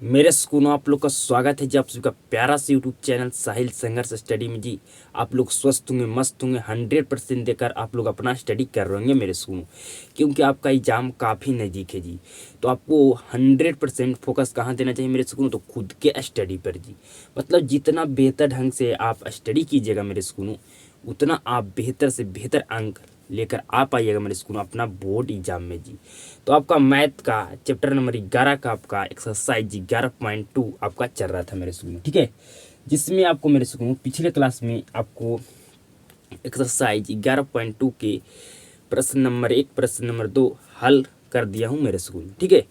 मेरे स्कूलों आप लोग का स्वागत है जी। आप सभी का प्यारा सा यूट्यूब चैनल साहिल संघर्ष स्टडी में जी। आप लोग स्वस्थ होंगे, मस्त होंगे, 100% देकर आप लोग अपना स्टडी कर रहे होंगे मेरे स्कूलों, क्योंकि आपका एग्जाम काफ़ी नज़दीक है जी। तो आपको 100% फोकस कहाँ देना चाहिए मेरे स्कूलों? तो खुद के स्टडी पर जी। मतलब जितना बेहतर ढंग से आप स्टडी कीजिएगा मेरे स्कूलों, उतना आप बेहतर से बेहतर अंक लेकर आ पाइएगा मेरे स्कूल अपना बोर्ड एग्जाम में जी। तो आपका मैथ का चैप्टर नंबर 11 का आपका एक्सरसाइज 11.2 आपका चल रहा था मेरे स्कूल में, ठीक है। जिसमें आपको मेरे स्कूल पिछले क्लास में आपको एक्सरसाइज 11.2 के प्रश्न नंबर 1 प्रश्न नंबर 2 हल कर दिया हूँ मेरे स्कूल, ठीक है।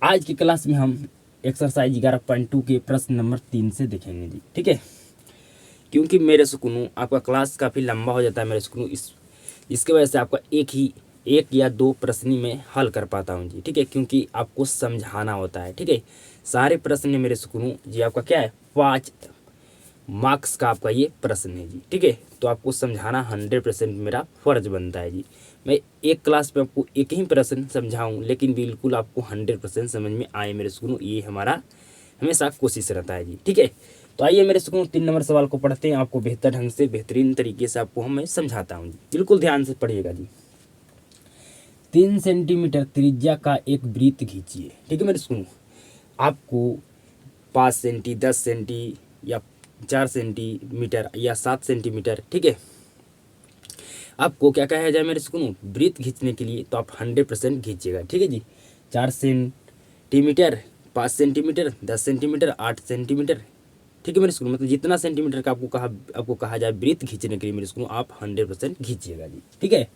आज की क्लास में हम एक्सरसाइज 11.2 के प्रश्न नंबर 3 से देखेंगे जी, ठीक है। क्योंकि मेरे स्कूल आपका क्लास काफ़ी लंबा हो जाता है मेरे स्कूल, इसके वजह से आपका एक या दो प्रश्न ही मैं हल कर पाता हूँ जी, ठीक है। क्योंकि आपको समझाना होता है, ठीक है। सारे प्रश्न मेरे सुनूँ जी, आपका क्या है 5 मार्क्स का आपका ये प्रश्न है जी, ठीक है। तो आपको समझाना 100% मेरा फर्ज बनता है जी। मैं एक क्लास में आपको एक ही प्रश्न समझाऊं, लेकिन बिल्कुल आपको 100% समझ में आए मेरे स्कूल, ये हमारा हमेशा कोशिश रहता है जी, ठीक है। तो आइए मेरे स्कूल 3 नंबर सवाल को पढ़ते हैं। आपको बेहतर ढंग से बेहतरीन तरीके से आपको मैं समझाता हूँ जी, बिल्कुल ध्यान से पढ़िएगा जी। 3 सेंटीमीटर त्रिज्या का एक वृत्त खींचिए, ठीक है मेरे स्कूल। आपको 5 सेंटी, 10 सेंटी या 4 सेंटीमीटर या 7 सेंटीमीटर, ठीक है। आपको क्या कहा जाए मेरे स्कूल वृत्त खींचने के लिए, तो आप 100% खींचिएगा, ठीक है जी। 4 सेंटीमीटर, 5 सेंटीमीटर, 10 सेंटीमीटर, 8 सेंटीमीटर, ठीक है मेरे स्कूल। मतलब जितना सेंटीमीटर का आपको कहा जाए वृत्त खींचने के लिए मेरे स्कूल, आप 100% खींचिएगा जी, ठीक है।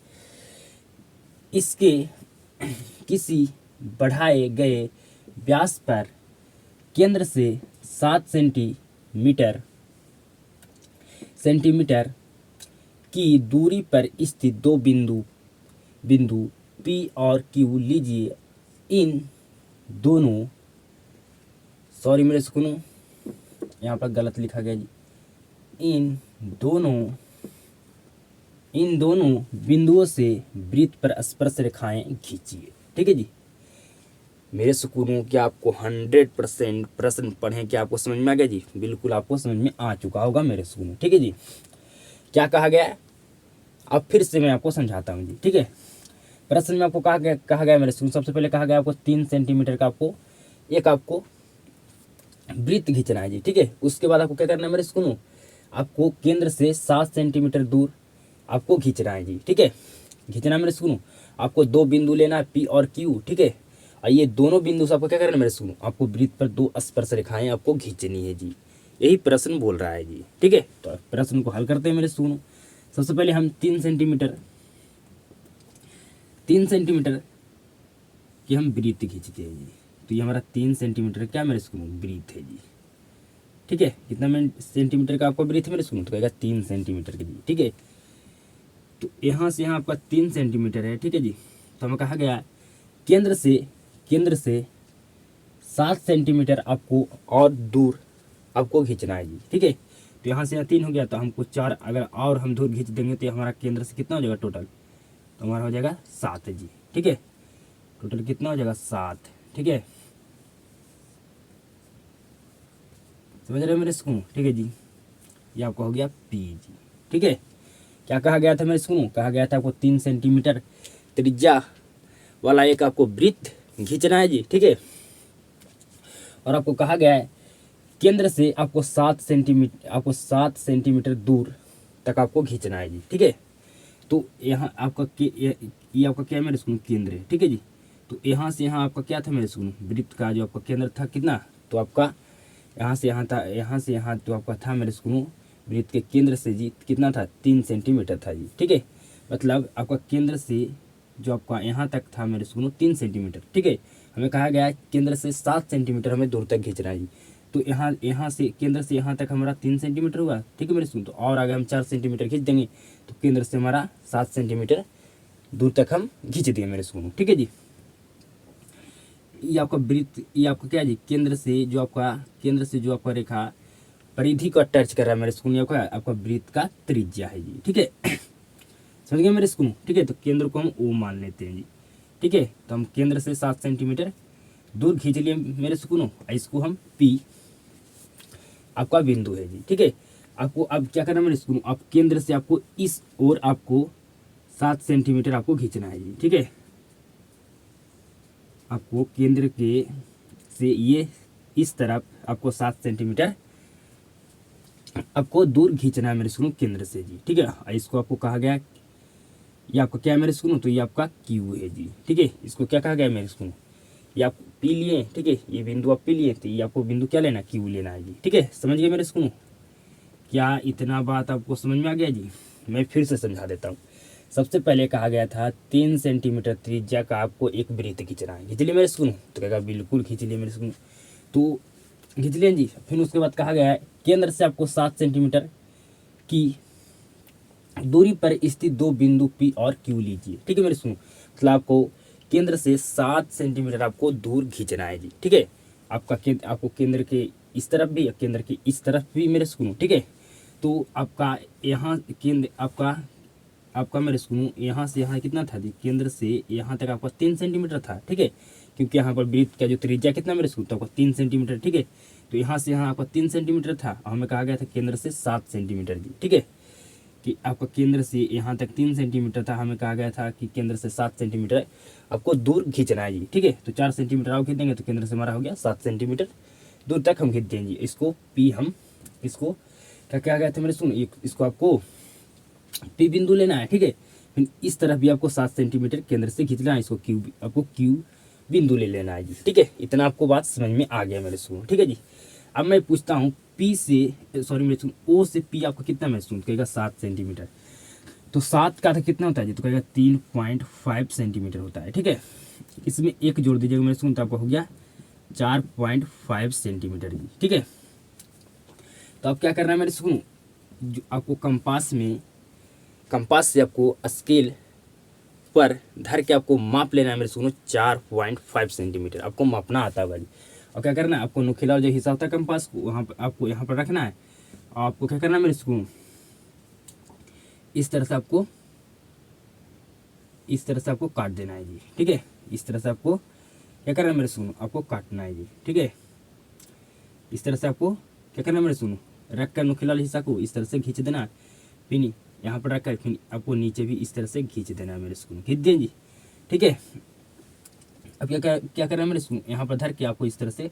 इसके किसी बढ़ाए गए व्यास पर केंद्र से 7 सेंटीमीटर की दूरी पर स्थित दो बिंदु P और Q लीजिए। इन दोनों, सॉरी मेरे सुनो, यहाँ पर गलत लिखा गया जी। इन दोनों बिंदुओं से वृत्त पर स्पर्श रेखाएं खींचिए, ठीक है जी। मेरे सुकूनों क्या आपको 100% प्रश्न पढ़ें, क्या आपको समझ में आ गया जी? बिल्कुल आपको समझ में आ चुका होगा मेरे सुकूनों, ठीक है जी। क्या कहा गया है अब फिर से मैं आपको समझाता हूँ जी, ठीक है। प्रश्न में आपको कहा गया मेरे सुकून, सबसे पहले कहा गया आपको 3 सेंटीमीटर का आपको वृत्त खींचना है जी, ठीक है। उसके बाद आपको क्या करना है मेरे सुकूनों, आपको केंद्र से 7 सेंटीमीटर दूर आपको खींचना है जी, ठीक है। खींचना मेरे सुकूनों, आपको दो बिंदु लेना है P और Q, ठीक है। और ये दोनों बिंदु से आपको क्या करना है मेरे सुकूनों, आपको वृत्त पर दो स्पर्श रेखाएं आपको खींचनी है जी। यही प्रश्न बोल रहा है जी, ठीक है। तो प्रश्न को हल करते हैं मेरे सुकूनों। सबसे पहले हम 3 सेंटीमीटर की हम वृत्त खींचते हैं जी। तो ये हमारा 3 सेंटीमीटर क्या मेरे सुकूनों वृत्त है जी, ठीक है। कितना सेंटीमीटर का आपको वृत्त है मेरे सुकूनों, तो कहेगा 3 सेंटीमीटर की जी, ठीक है। तो यहाँ से यहाँ आपका 3 सेंटीमीटर है, ठीक है जी। तो हमें कहा गया केंद्र से 7 सेंटीमीटर आपको और दूर आपको खींचना है जी, ठीक है। तो यहाँ से यहाँ 3 हो गया, तो हमको 4 अगर और हम दूर खींच देंगे तो हमारा केंद्र से कितना हो जाएगा टोटल, तो हमारा हो जाएगा 7 जी, ठीक है। टोटल कितना हो जाएगा 7, ठीक है। समझ रहे हो मेरे स्कूल, ठीक है जी। ये आपका हो गया P जी, ठीक है। क्या कहा गया था मेरे स्कूल, कहा गया था आपको 3 सेंटीमीटर त्रिज्या वाला एक आपको वृत्त खींचना है जी, ठीक है। और आपको कहा गया है केंद्र से आपको 7 सेंटीमीटर दूर तक आपको खींचना है जी, ठीक है। तो यहाँ आपका ये आपका क्या है मेरे स्कूल केंद्र है, ठीक है जी। तो यहाँ से यहाँ आपका क्या था मेरे स्कूल वृत्त का जो आपका केंद्र था कितना, तो आपका यहाँ से यहाँ था, यहाँ से यहाँ तो आपका था मेरे स्कूल वृत्त के केंद्र से जी कितना था 3 सेंटीमीटर था जी, ठीक है। मतलब आपका केंद्र से जो आपका यहाँ तक था मेरे स्कूल 3 सेंटीमीटर, ठीक है। हमें कहा गया है केंद्र से 7 सेंटीमीटर हमें दूर तक खींचना है जी। तो यहाँ से केंद्र से यहाँ तक हमारा 3 सेंटीमीटर हुआ, ठीक है मेरे स्कूल। तो और आगे हम 4 सेंटीमीटर खींच देंगे, तो केंद्र से हमारा 7 सेंटीमीटर दूर तक हम खींच दिए मेरे स्कूल, ठीक है जी। ये आपका वृत्त, ये आपका क्या जी केंद्र से जो आपका रेखा परिधि को टच कर रहा है मेरे स्कूल, ये आपका वृत्त का त्रिज्या है जी, ठीक है। समझ गए मेरे स्कूल, ठीक है। तो केंद्र को हम O मान लेते हैं जी, ठीक है। तो हम केंद्र से 7 सेंटीमीटर दूर खींच लिए मेरे सुकूनों, इसको हम P आपका बिंदु है जी। ठीक है, आपको अब क्या करना है मेरे सुकूनों, आप केंद्र से आपको इस ओर आपको 7 सेंटीमीटर आपको खींचना है जी। ठीक है, आपको केंद्र के से ये इस तरफ आपको 7 सेंटीमीटर आपको दूर खींचना है मेरे सुनो केंद्र से जी। ठीक है, इसको आपको कहा गया, ये आपका क्या है मेरे सुनो, तो ये आपका क्यू है जी। ठीक है, इसको क्या कहा गया है मेरे सुनो, ये आप पी लिए। ठीक है, ये बिंदु आप पी लिए, तो ये आपको बिंदु क्या लेना, क्यू लेना है जी। ठीक है, समझ गए मेरे सुनो, क्या इतना बात आपको समझ में आ गया जी? मैं फिर से समझा देता हूँ। सबसे पहले कहा गया था 3 सेंटीमीटर त्रिज्या का आपको एक वृत्त खींचना है, खींच लिए मेरे सुनो, तो कहेगा बिल्कुल खींच लिए मेरे सुनो, तो खींच लिए जी। फिर उसके बाद कहा गया है केंद्र से आपको 7 सेंटीमीटर की दूरी पर स्थित दो बिंदु P और Q लीजिए। ठीक है मेरे सुनो, मतलब आपको केंद्र से 7 सेंटीमीटर आपको दूर खींचना है जी। ठीक है, आपको केंद्र के इस तरफ भी, केंद्र के इस तरफ भी मेरे सुनो। ठीक है, तो आपका यहाँ केंद्र आपका मेरे सुनो यहाँ से यहाँ कितना था जी, केंद्र से यहाँ तक आपका 3 सेंटीमीटर था। ठीक है, क्योंकि यहाँ पर वृत्त का जो त्रिज्या कितना मेरे सुनो, तो आपका 3 सेंटीमीटर। ठीक है, तो यहाँ से यहाँ आपका 3 सेंटीमीटर था, हमें कहा गया था केंद्र से 7 सेंटीमीटर जी। ठीक है, कि आपका केंद्र से यहाँ तक 3 सेंटीमीटर था, हमें कहा गया था कि केंद्र से 7 सेंटीमीटर आपको दूर खींचना है जी। ठीक है, तो 4 सेंटीमीटर आप खींच देंगे तो केंद्र से हमारा हो गया 7 सेंटीमीटर दूर तक हम खींच देंगे। इसको P हम इसको क्या कहा गया था मेरे सुन, इसको आपको P बिंदु लेना है। ठीक है, फिर इस तरफ भी आपको 7 सेंटीमीटर केंद्र से खींचना है, इसको आपको Q बिंदु ले लेना है जी। ठीक है, इतना आपको बात समझ में आ गया मेरे सुन। ठीक है जी, अब मैं पूछता हूँ P से सॉरी मेरे सुन O से P आपको कितना मेरे सुन, कहेगा 7 सेंटीमीटर, तो 7 का था कितना होता है जी, तो कहेगा 3.5 सेंटीमीटर होता है। ठीक है, इसमें एक जोड़ दीजिएगा मेरे सुन, तो आपका हो गया 4.5 सेंटीमीटर जी। ठीक है, तो आप क्या करना है मेरे सुन, जो आपको कंपास से आपको स्केल पर धर के आपको माप लेना है मेरे सुनो 4.5 सेंटीमीटर आपको मापना आता है। और क्या करना है, आपको नुकीला जो हिस्सा होता है कंपास को वहाँ पर आपको यहाँ पर रखना है, और आपको क्या करना है मेरे सुनो, इस तरह से आपको काट देना है जी। ठीक है, इस तरह से आपको क्या करना है मेरे सुनो, आपको काटना है जी। ठीक है, इस तरह से आपको क्या करना है मेरे सुनो, रख कर नुकीला हिस्सा को इस तरह से खींच देना, फिर यहाँ पर रखकर फिर आपको नीचे भी इस तरह से खींच देना है मेरे सुकून, खींच दें जी। ठीक है, अब क्या करना है मेरे सुकून, यहाँ पर धर के आपको इस तरह से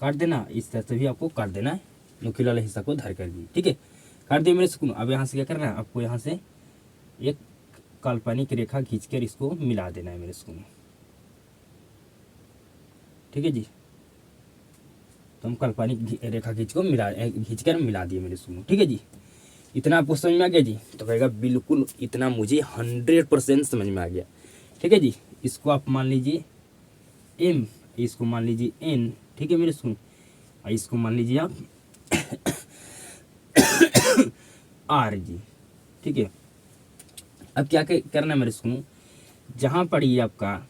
काट देना, इस तरह से भी आपको काट देना है नुकीला वाला हिस्सा को धर कर जी। ठीक है, काट दिए मेरे सुकून। अब यहाँ से क्या करना है, आपको यहाँ से एक काल्पनिक रेखा खींचकर इसको मिला देना है मेरे सुकून। ठीक है जी, तो हम काल्पनिक रेखा खींचकर मिला दिए मेरे सुकून। ठीक है जी, इतना आपको समझ में आ गया जी, तो कहेगा बिल्कुल इतना मुझे 100% समझ में आ गया। ठीक है जी, इसको आप मान लीजिए M, इसको मान लीजिए N। ठीक है मेरे सुन, इसको मान लीजिए आप R जी। ठीक है, अब क्या करना है मेरे सुनो, जहाँ पर ये आपका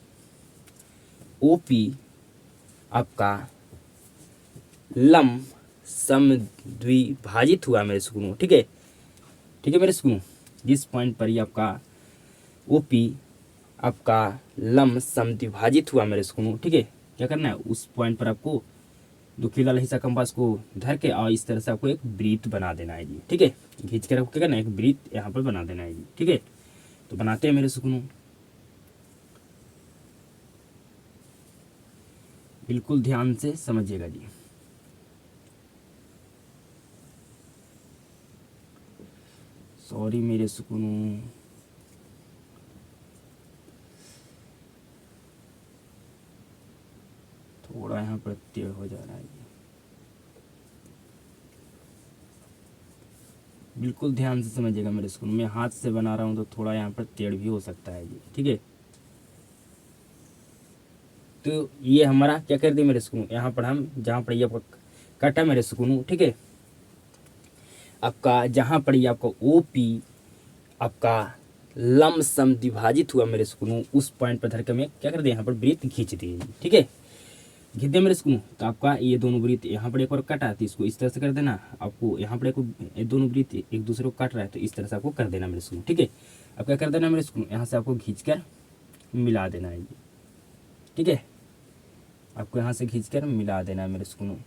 OP आपका लंब समद्विभाजित हुआ मेरे सुकूनों। ठीक है, ठीक है मेरे सुकूनों, जिस पॉइंट पर ये आपका OP आपका लंब समद्विभाजित हुआ मेरे सुकूनों। ठीक है, क्या करना है, उस पॉइंट पर आपको नुकीला वाला हिस्सा कंपास को धर के और इस तरह से आपको एक वृत्त बना देना है जी। ठीक है, खींच कर आपको क्या करना है, एक वृत्त यहाँ पर बना देना है जी। ठीक है, तो बनाते हैं मेरे सुकूनों, बिल्कुल ध्यान से समझिएगा जी। सॉरी मेरे सुकूनों, थोड़ा यहाँ पर टेढ़ हो जा रहा है, बिल्कुल ध्यान से समझिएगा मेरे सुकूनों। मैं हाथ से बना रहा हूँ तो थोड़ा यहाँ पर टेढ़ भी हो सकता है जी। ठीक है, तो ये हमारा क्या कर दिया मेरे सुकूनों, यहाँ पर हम जहाँ पर ये आपका काटा मेरे सुकूनों। ठीक है, आपका जहाँ पर ये आपका OP आपका लंब समद्विभाजित हुआ मेरे सुकूनों, उस पॉइंट पर धर के मैं क्या कर दिया, यहाँ पर वृत्त खींच दिए। ठीक है, खींच दिया मेरे सुकूनों, तो आपका ये दोनों वृत्त यहाँ पर एक और काटा, तो इसको इस तरह से कर देना। आपको यहाँ पर एक दोनों वृत्त एक दूसरे को काट रहा है, तो इस तरह से आपको कर देना मेरे सुकूनों। ठीक है, अब क्या कर देना मेरे सुकूनों, यहाँ से आपको खींच कर मिला देना है। ठीक है, आपको यहाँ से खींचकर मिला देना है मेरे सुनो,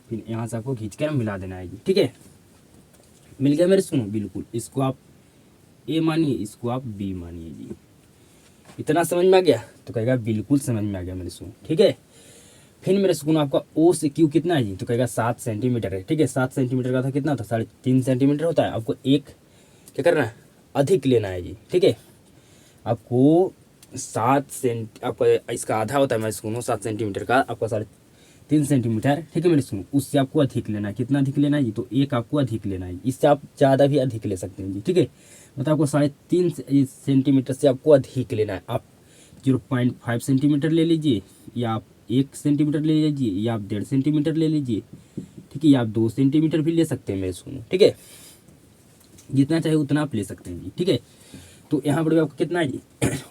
फिर यहाँ से आपको खींचकर मिला देना है जी। ठीक है, मिल गया मेरे सुनो, बिल्कुल। इसको आप ए मानिए, इसको आप बी मानिए जी। इतना समझ में आ गया? तो कहेगा बिल्कुल समझ में आ गया मेरे सुनो। ठीक है, फिर मेरे सुनो आपका ओ से क्यू कितना है जी? तो कहेगा 7 सेंटीमीटर है। ठीक है, 7 सेंटीमीटर का था, कितना था? 3.5 सेंटीमीटर होता है। आपको एक क्या करना है? अधिक लेना है जी। ठीक है, आपको 7 सेंट, आपका इसका आधा होता है मेरे सुनो 7 सेंटीमीटर का, आपका 3.5 सेंटीमीटर। ठीक है मेरे सुनो, उससे आपको अधिक लेना है। कितना अधिक लेना है जी? तो एक आपको अधिक लेना है। इससे आप ज़्यादा भी अधिक ले सकते हैं जी। ठीक है, मतलब आपको 3.5 सेंटीमीटर से आपको अधिक लेना है। आप 0.5 सेंटीमीटर ले लीजिए, या आप 1 सेंटीमीटर ले लीजिए, या आप 1.5 सेंटीमीटर ले लीजिए। ठीक है, या आप 2 सेंटीमीटर भी ले सकते हैं मेरे सुनो। ठीक है, जितना चाहे उतना आप ले सकते हैं जी। ठीक है, तो यहाँ पर भी आपका कितना है जी?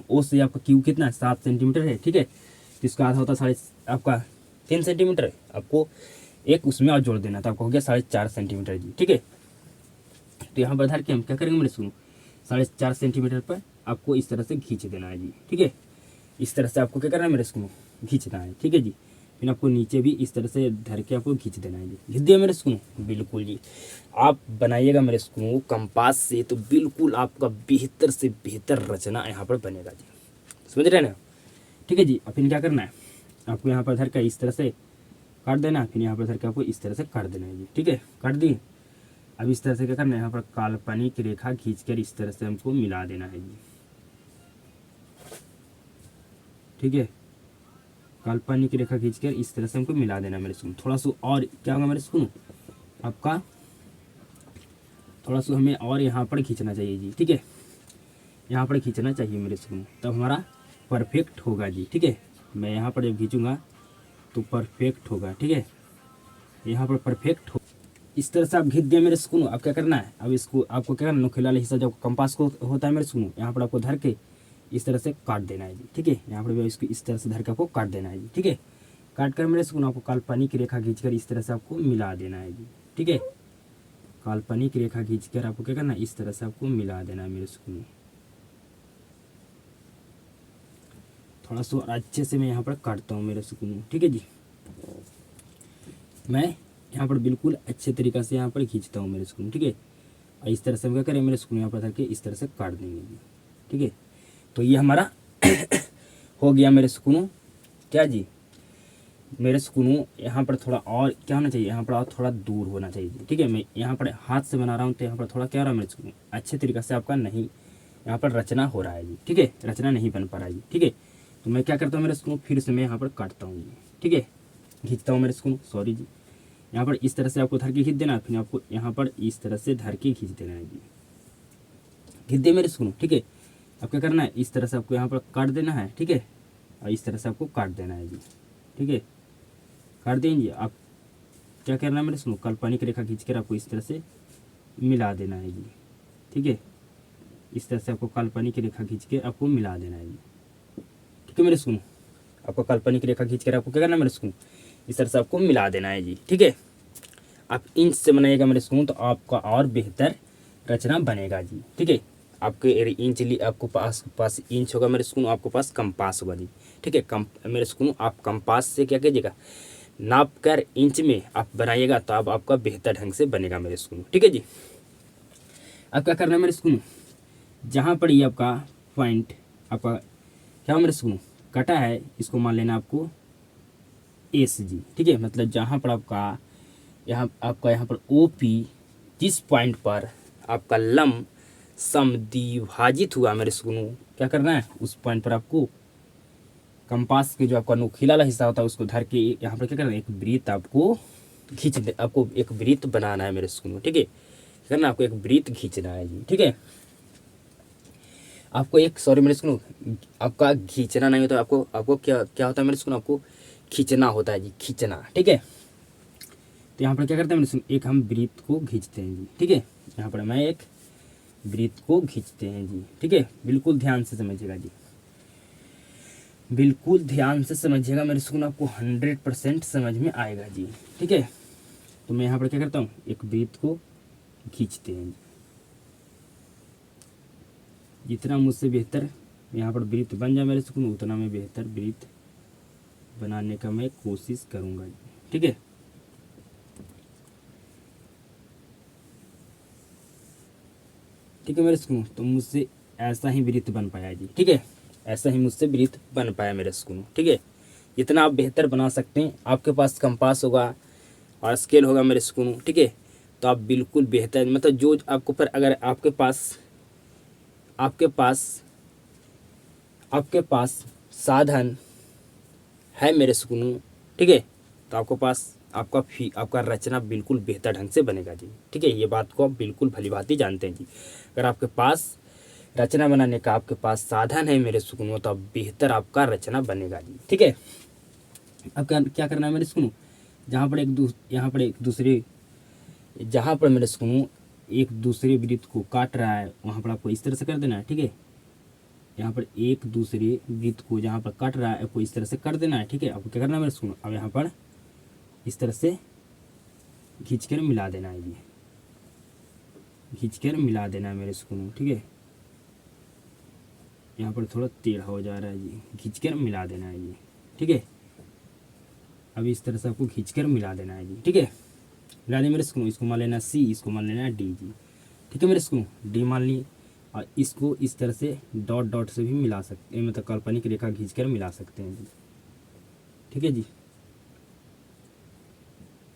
ओ से आपका क्यू कितना है? 7 सेंटीमीटर है। ठीक है, तो इसका आधा होता है आपका 3 सेंटीमीटर है। आपको एक उसमें और जोड़ देना, तो आपको हो गया 4.5 सेंटीमीटर जी। ठीक है, तो यहाँ पर धर के हम क्या करेंगे मेरे सुनो, 4.5 सेंटीमीटर पर आपको इस तरह से खींच देना है जी। ठीक है, इस तरह से आपको क्या करना है मेरे सुनो, खींचना है। ठीक है जी, फिर आपको नीचे भी इस तरह से धर के आपको खींच देना है जी। खींच दिया मेरे सुनो, बिल्कुल जी। आप बनाइएगा मेरे सुनो कंपास से, तो बिल्कुल आपका बेहतर से बेहतर रचना यहाँ पर बनेगा जी। समझ रहे हैं ना? ठीक है जी, अब फिर क्या करना है, आपको यहाँ पर धर के इस तरह से काट देना है, फिर यहाँ पर धर के आपको इस तरह से काट देना है जी। ठीक है, काट दिए। अब इस तरह से क्या करना है, यहाँ पर काल्पनिक रेखा खींचकर इस तरह से हमको मिला देना है जी। ठीक है, काल्पनिक रेखा खींचकर इस तरह से हमको मिला देना है मेरे सुनो। थोड़ा सा और क्या होगा मेरे सुनो, आपका थोड़ा सा हमें और यहाँ पर खींचना चाहिए जी। ठीक है, यहाँ पर खींचना चाहिए मेरे सुनो, तब हमारा परफेक्ट होगा जी। ठीक है, मैं यहाँ पर जब खींचूँगा तो परफेक्ट होगा। ठीक है, यहाँ पर परफेक्ट हो, इस तरह से आप घिस दिया मेरे सुनो। अब क्या करना है, अब इसको आपको क्या करना है, नुकीला वाला हिस्सा जो कंपास को होता है मेरे सुनो, यहाँ पर आपको धर के इस तरह से काट देना है जी। ठीक है, यहाँ पर भी इसको इस तरह से धर के आपको काट देना है जी। ठीक है, काट कर मेरे सुनो आपको काल्पनिक रेखा खींचकर इस तरह से आपको मिला देना है जी। ठीक है, काल्पनिक रेखा खींचकर आपको क्या करना है, इस तरह से आपको मिला देना है मेरे सुनो। थोड़ा सा अच्छे से मैं यहाँ पर काटता हूँ मेरे सुकून। ठीक है जी, मैं यहाँ पर बिल्कुल अच्छे तरीक़ा से यहाँ पर खींचता हूँ मेरे सुकून। ठीक है, और इस तरह से हम क्या करें मेरे सुकून, यहाँ पर धर के इस तरह से काट देंगे जी। ठीक है, तो ये हमारा हो गया मेरे सुकूनों। क्या जी, मेरे सुकूनों यहाँ पर थोड़ा और क्या होना चाहिए, यहाँ पर और थोड़ा दूर होना चाहिए जी। ठीक है, मैं यहाँ पर हाथ से बना रहा हूँ, तो यहाँ पर थोड़ा क्या हो रहा है मेरे सुकूनों, अच्छे तरीक़े से आपका नहीं यहाँ पर रचना हो रहा है जी। ठीक है, रचना नहीं बन पा रहा है जी। ठीक है, तो मैं क्या करता हूँ मेरे सुकूनों, फिर से मैं यहाँ पर काटता हूँ जी। ठीक है, खींचता हूँ मेरे सुकूनों, सॉरी जी। यहाँ पर इस तरह से आपको धर के खींच देना है, फिर आपको यहाँ पर इस तरह से धर के खींच देना है जी। खींच दिए मेरे सुकूनों। ठीक है, अब क्या करना है, इस तरह से आपको यहाँ पर काट देना है। ठीक है, और इस तरह से आपको काट देना है जी। ठीक है, काट देंगे। आप क्या करना है मेरे सुनो, काल्पनिक रेखा खींचकर आपको इस तरह से मिला देना है जी। ठीक है, इस तरह से आपको काल्पनिक रेखा खींच के आपको मिला देना है जी। ठीक है मेरे सुनो, आपको काल्पनिक रेखा खींचकर आपको क्या करना है मेरे सुनो, इस तरह से आपको मिला देना है जी। ठीक है, आप इंच से बनाइएगा मेरे सुनो, तो आपका और बेहतर रचना बनेगा जी। ठीक है, आपके इंच ली आपको पास इंच होगा मेरे सुनो, आपके पास कंपास होगा जी। ठीक है, मेरे सुनो आप कंपास से क्या कीजिएगा, नाप कर इंच में आप बनाइएगा, तो अब आपका बेहतर ढंग से बनेगा मेरे सुनो। ठीक है जी, अब क्या करना है मेरे सुनो, जहाँ पर ये आपका पॉइंट आपका क्या मेरे सुनो कटा है, इसको मान लेना आपको एस जी। ठीक है, मतलब जहाँ पर आपका यहाँ पर ओ पी, जिस पॉइंट पर आपका लंब समद्विभाजित हुआ मेरे सुनो, क्या करना है, उस पॉइंट पर आपको कंपास के जो आपका नुकीला वाला हिस्सा होता है उसको धर के यहाँ पर क्या करना है, एक वृत्त आपको आपको एक वृत्त बनाना है मेरे सुनो। ठीक है, क्या करना, आपको एक वृत्त खींचना है जी। ठीक है, आपको एक सॉरी मेरे सुनो, आपका खींचना नहीं होता, आपको आपको क्या क्या होता है मेरे सुनो, आपको खींचना होता है जी, खींचना। ठीक है, तो यहाँ पर क्या करते हैं मेरे सुनो, एक हम वृत्त को खींचते हैं जी। ठीक है, यहाँ पर मैं एक वृत्त को खींचते हैं जी। ठीक है, बिल्कुल ध्यान से समझिएगा जी, बिल्कुल ध्यान से समझिएगा मेरे सुकून, आपको 100% समझ में आएगा जी। ठीक है, तो मैं यहाँ पर क्या करता हूँ, एक वृत्त को खींचते हैं जी। जितना मुझसे बेहतर यहाँ पर वृत्त बन जाए मेरे सुकून, उतना मैं बेहतर वृत्त बनाने का मैं कोशिश करूँगा जी। ठीक है, ठीक है मेरे सुकून। तो मुझसे ऐसा ही वृत्त बन पाया जी। ठीक है, ऐसा ही मुझसे वृत्त बन पाया मेरे सुकून। ठीक है, जितना आप बेहतर बना सकते हैं, आपके पास कंपास होगा और स्केल होगा मेरे सुकून। ठीक है, तो आप बिल्कुल बेहतर, मतलब जो आपको, पर अगर आपके पास आपके पास साधन है मेरे सुकून। ठीक है, तो आपका रचना बिल्कुल बेहतर ढंग से बनेगा जी। ठीक है, ये बात को आप बिल्कुल भली भांति जानते हैं जी। अगर आपके पास रचना बनाने का आपके पास साधन है मेरे सुकून, तो अब बेहतर आपका रचना बनेगा जी। ठीक है, अब क्या करना है मेरे सुकून, जहाँ पर जहाँ पर मेरे सुकून एक दूसरे वृत्त को काट रहा है, वहाँ पर आपको इस तरह से कर देना है। ठीक है, यहाँ पर एक दूसरे वृत्त को जहाँ पर काट रहा है आपको इस तरह से कर देना है। ठीक है, आपको क्या करना है मेरे सुकून, अब यहाँ पर इस तरह से खींचकर मिला देना है जी, खींचकर मिला देना है मेरे सुकून। ठीक है, यहाँ पर थोड़ा टेढ़ा हो जा रहा है जी, खींचकर मिला देना है जी। ठीक है, अब इस तरह से आपको खींचकर मिला देना है जी। ठीक है, मिला दें मेरे सुकून। इसको मान लेना सी, इसको मान लेना डी जी। ठीक है मेरे सुकून, डी मान ली, और इसको इस तरह से डॉट डॉट से भी मिला सकते हैं, मतलब काल्पनिक रेखा खींचकर मिला सकते हैं जी। ठीक है जी,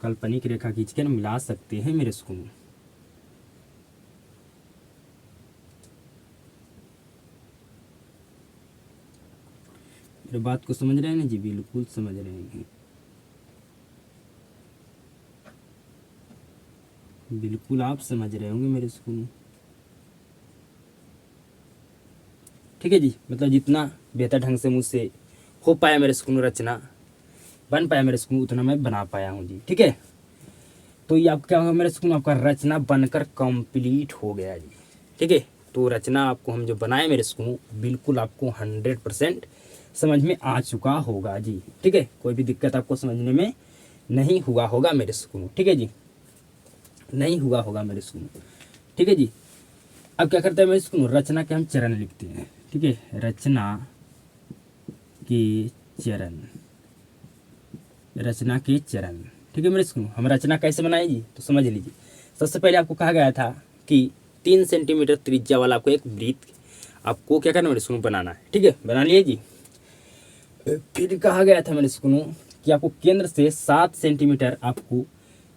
काल्पनिक रेखा खींचकर मिला सकते हैं मेरे सुकून। मेरे बात को समझ रहे हैं ना जी, बिल्कुल समझ रहे हैं, बिल्कुल आप समझ रहे होंगे मेरे सुकून। ठीक है जी, मतलब जितना बेहतर ढंग से मुझसे हो पाया मेरे सुकून, रचना बन पाया मेरे सुकून, उतना मैं बना पाया हूँ जी। ठीक है, तो ये आप क्या होगा मेरे सुकून, आपका रचना बनकर कंप्लीट हो गया जी। ठीक है, तो रचना आपको हम जो बनाए मेरे सुकून, बिल्कुल आपको 100% समझ में आ चुका होगा जी। ठीक है, कोई भी दिक्कत आपको समझने में नहीं हुआ होगा मेरे सुकून। ठीक है जी, नहीं हुआ होगा मेरे सुकून। ठीक है जी, अब क्या करते हैं मेरे सुकून, रचना के हम चरण लिखते हैं। ठीक है, रचना के चरण, रचना के चरण। ठीक है मेरे सुकून, हम रचना कैसे बनाए जी, तो समझ लीजिए। सबसे पहले आपको कहा गया था कि 3 सेंटीमीटर त्रिज्या वाला आपको एक वृत्त आपको क्या करना मेरे सुकून, बनाना है। ठीक है, बना लिए जी। फिर कहा गया था मेरे सुकून कि आपको केंद्र से 7 सेंटीमीटर आपको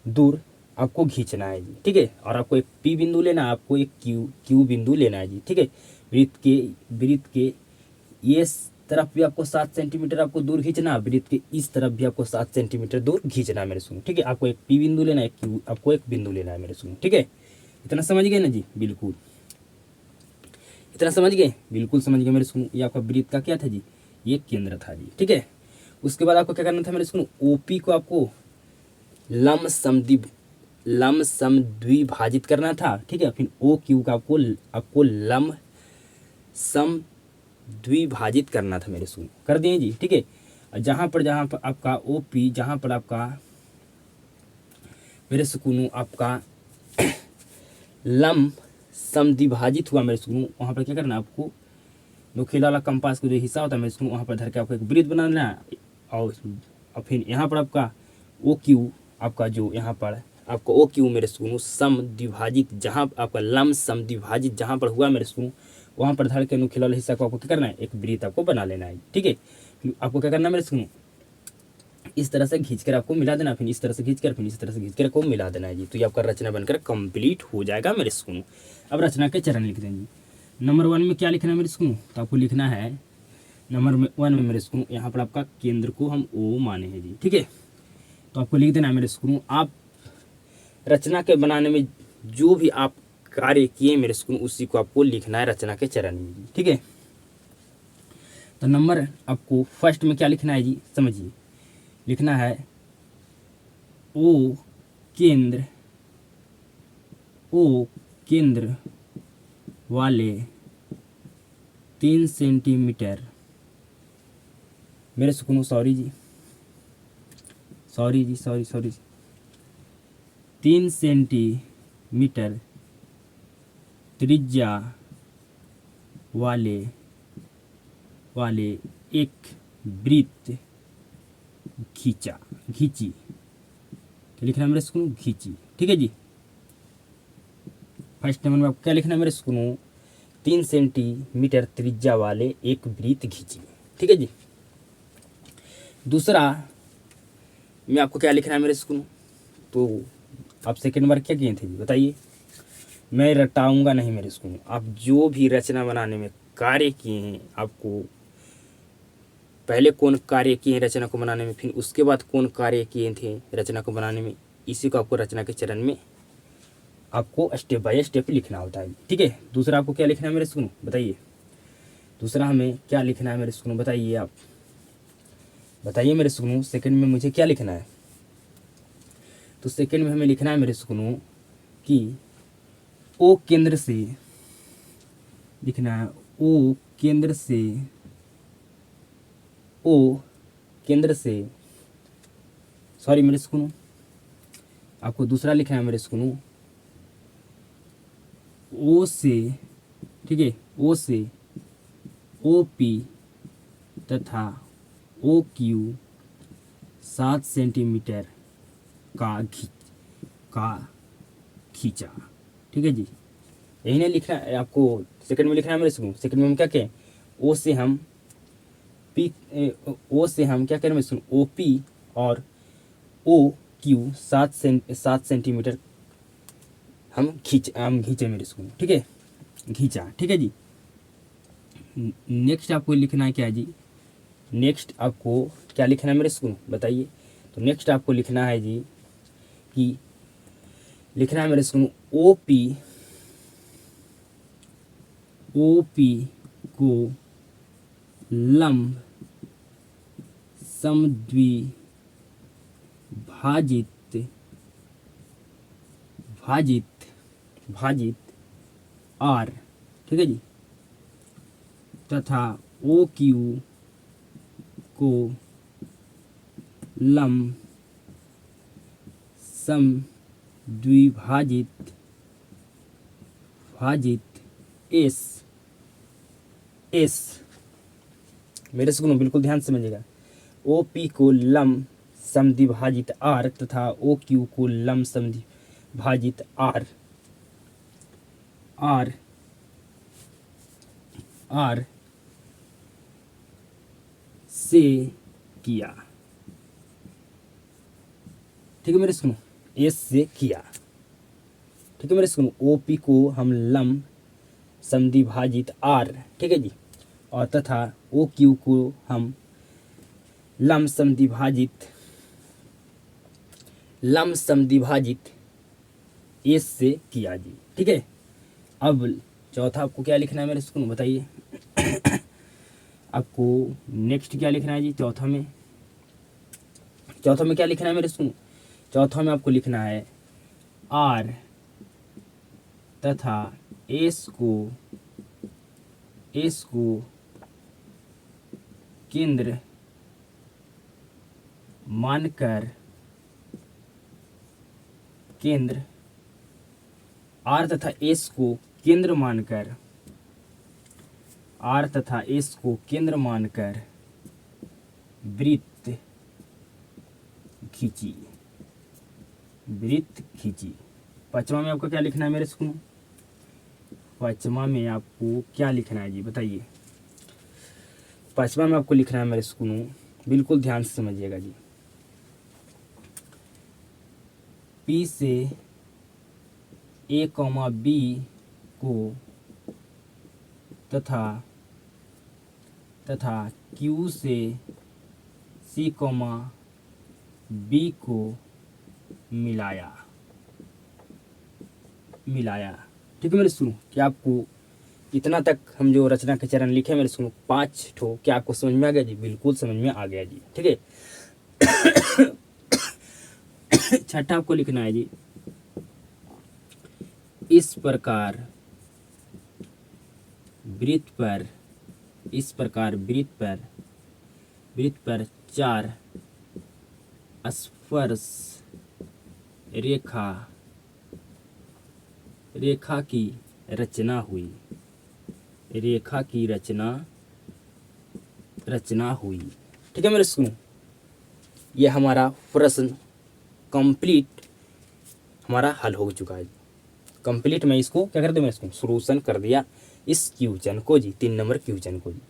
दूर आपको खींचना है जी। ठीक है, और आपको एक पी बिंदु लेना है, आपको एक क्यू बिंदु लेना है जी। ठीक है, वृत्त के ये तरफ भी आपको 7 सेंटीमीटर आपको दूर खींचना, वृत्त के इस तरफ भी आपको 7 सेंटीमीटर दूर खींचना है मेरे सुन। ठीक है, आपको एक पी बिंदु लेना है, क्यू आपको एक बिंदु लेना है मेरे सुन। ठीक है, इतना समझ गए ना जी, बिल्कुल इतना समझ गए, बिल्कुल समझ गए मेरे सुन। ये आपका वृत्त का क्या था जी, ये केंद्र था जी। ठीक है, उसके बाद आपको क्या करना था मेरे सुन, ओपी को आपको लम सम द्विभाजित करना था। ठीक है, फिर ओ क्यू का आपको लम सम द्विभाजित करना था मेरे सुन, कर दिए जी। ठीक है, जहाँ पर आपका ओ पी, जहाँ पर आपका मेरे सुकून आपका लम समद्विभाजित हुआ मेरे सुकून, वहाँ पर क्या करना है आपको, नोकीला वाला कंपास का जो हिस्सा होता है मेरे सुकून, वहाँ पर धर के आपको एक वृत्त बनाना है। और फिर यहाँ पर आपका ओ क्यू, आपका जो यहाँ पर आपका ओ क्यू मेरे सुकून समद्विभाजित, जहाँ आपका लम समद्विभाजित जहाँ पर हुआ मेरे सुकून, वहाँ पर धर के नुकीला वाले हिस्सा को आपको क्या करना है, एक वृत्त आपको बना लेना है। ठीक है, आपको क्या करना है मेरे सुकून, इस तरह से खींचकर आपको मिला देना, फिर इस तरह से खींचकर, फिर इस तरह से खींचकर आपको मिला देना है जी। तो ये आपका रचना बनकर कंप्लीट हो जाएगा मेरे सुकून। अब रचना के चरण लिख दें जी। नंबर 1 में क्या लिखना है मेरे सुकून, तो आपको लिखना है नंबर 1 में मेरे सुकून, यहाँ पर आपका केंद्र को हम ओ माने हैं जी। ठीक है, तो आपको लिख देना है मेरे सुकून, आप रचना के बनाने में जो भी आप कार्य किए मेरे सुकून, उसी को आपको लिखना है रचना के चरण में जी। ठीक है, तो नंबर आपको फर्स्ट में क्या लिखना है जी, समझिए, लिखना है ओ केंद्र, ओ केंद्र वाले 3 सेंटीमीटर मेरे सुकून, सॉरी जी 3 सेंटीमीटर त्रिज्या वाले एक वृत्त खींचा, घींची, क्या लिखना है मेरे सुनो, घींची। ठीक है जी। फर्स्ट नंबर में आपको क्या लिखना है मेरे सुनो, 3 सेंटीमीटर त्रिज्या वाले एक वृत्त खींची। ठीक है जी। दूसरा में आपको क्या लिखना है मेरे सुनो, तो आप सेकंड बार क्या किए थे जी बताइए। मैं रटाऊंगा नहीं मेरे सुनो, आप जो भी रचना बनाने में कार्य किए हैं, आपको पहले कौन कार्य किए हैं रचना को बनाने में, फिर उसके बाद कौन कार्य किए थे रचना को बनाने में, इसी को आपको रचना के चरण में आपको स्टेप बाय स्टेप लिखना होता है। ठीक है। दूसरा आपको क्या लिखना है मेरे सुनो बताइए। दूसरा हमें क्या लिखना है मेरे सुनो बताइए, आप बताइए मेरे सुनो। सेकंड में मुझे क्या लिखना है, तो सेकंड में हमें लिखना है मेरे सुनो कि ओ केंद्र से लिखना है, ओ केंद्र से, ओ केंद्र से, सॉरी मेरे सुनो, आपको दूसरा लिखना है मेरे सुनो, ओ से, ठीक है, ओ से ओ पी तथा ओ क्यू 7 सेंटीमीटर का खींचा। ठीक है जी। यही नहीं लिखना है आपको, सेकंड में लिखना है मेरे सुनो। सेकंड में हम क्या कहें, ओ से हम पी, ओ से हम क्या करें मेरे सुनो, ओ पी और ओ क्यू 7 सेंटीमीटर हम खींचे मेरे सुनो। ठीक है, घींचा। ठीक है जी। नेक्स्ट आपको लिखना है क्या जी, नेक्स्ट आपको क्या लिखना है मेरे सुनो बताइए। तो नेक्स्ट आपको लिखना है जी कि लिखना है मेरे सुनो, ओ पी को लंब समद्विभाजित भाजित भाजित आर, ठीक है जी, तथा ओ क्यू को लंब समद्विभाजित भाजित एस, एस मेरे सुनो बिल्कुल ध्यान से समझिएगा। ओ पी को लंब समद्विभाजित आर तथा ओ क्यू को लंब समद्विभाजित आर, आर आर से किया। ठीक है मेरे सुनो, एस से किया। ठीक है मेरे सुनो, ओ पी को हम लंब समद्विभाजित आर, ठीक है जी, और तथा ओ क्यू को हम लंब समद्विभाजित एस से किया जी। ठीक है। अब चौथा आपको क्या लिखना है मेरे सुनो बताइए। आपको नेक्स्ट क्या लिखना है जी चौथा में, चौथा में क्या लिखना है मेरे सुनो, चौथा में आपको लिखना है आर तथा एस को केंद्र मानकर, केंद्र आर तथा एस को केंद्र मानकर, आर तथा एस को केंद्र मानकर वृत्त खींची, वृत्त खींची। पांचवा में आपको क्या लिखना है मेरे सुनो, पांचवा में आपको क्या लिखना है जी बताइए। पांचवा में आपको लिखना है मेरे सुनो, बिल्कुल ध्यान से समझिएगा जी। पी से ए कॉमा बी को तथा क्यू से सी कॉमा बी को मिलाया। ठीक है मेरे सुनो, क्या आपको इतना तक हम जो रचना के चरण लिखे मेरे सुनो 5 ठो, क्या आपको समझ में आ गया जी? बिल्कुल समझ में आ गया जी। ठीक है। छठा आपको लिखना है जी, इस प्रकार वृत्त पर 4 स्पर्श रेखा की रचना हुई, रचना हुई। ठीक है मेरे सुनो, ये हमारा प्रश्न कंप्लीट हमारा हल हो चुका है। कंप्लीट मैं इसको क्या कर दिया, मैं इसको सोल्यूशन कर दिया इस क्वेश्चन को जी, 3 नंबर क्वेश्चन को जी।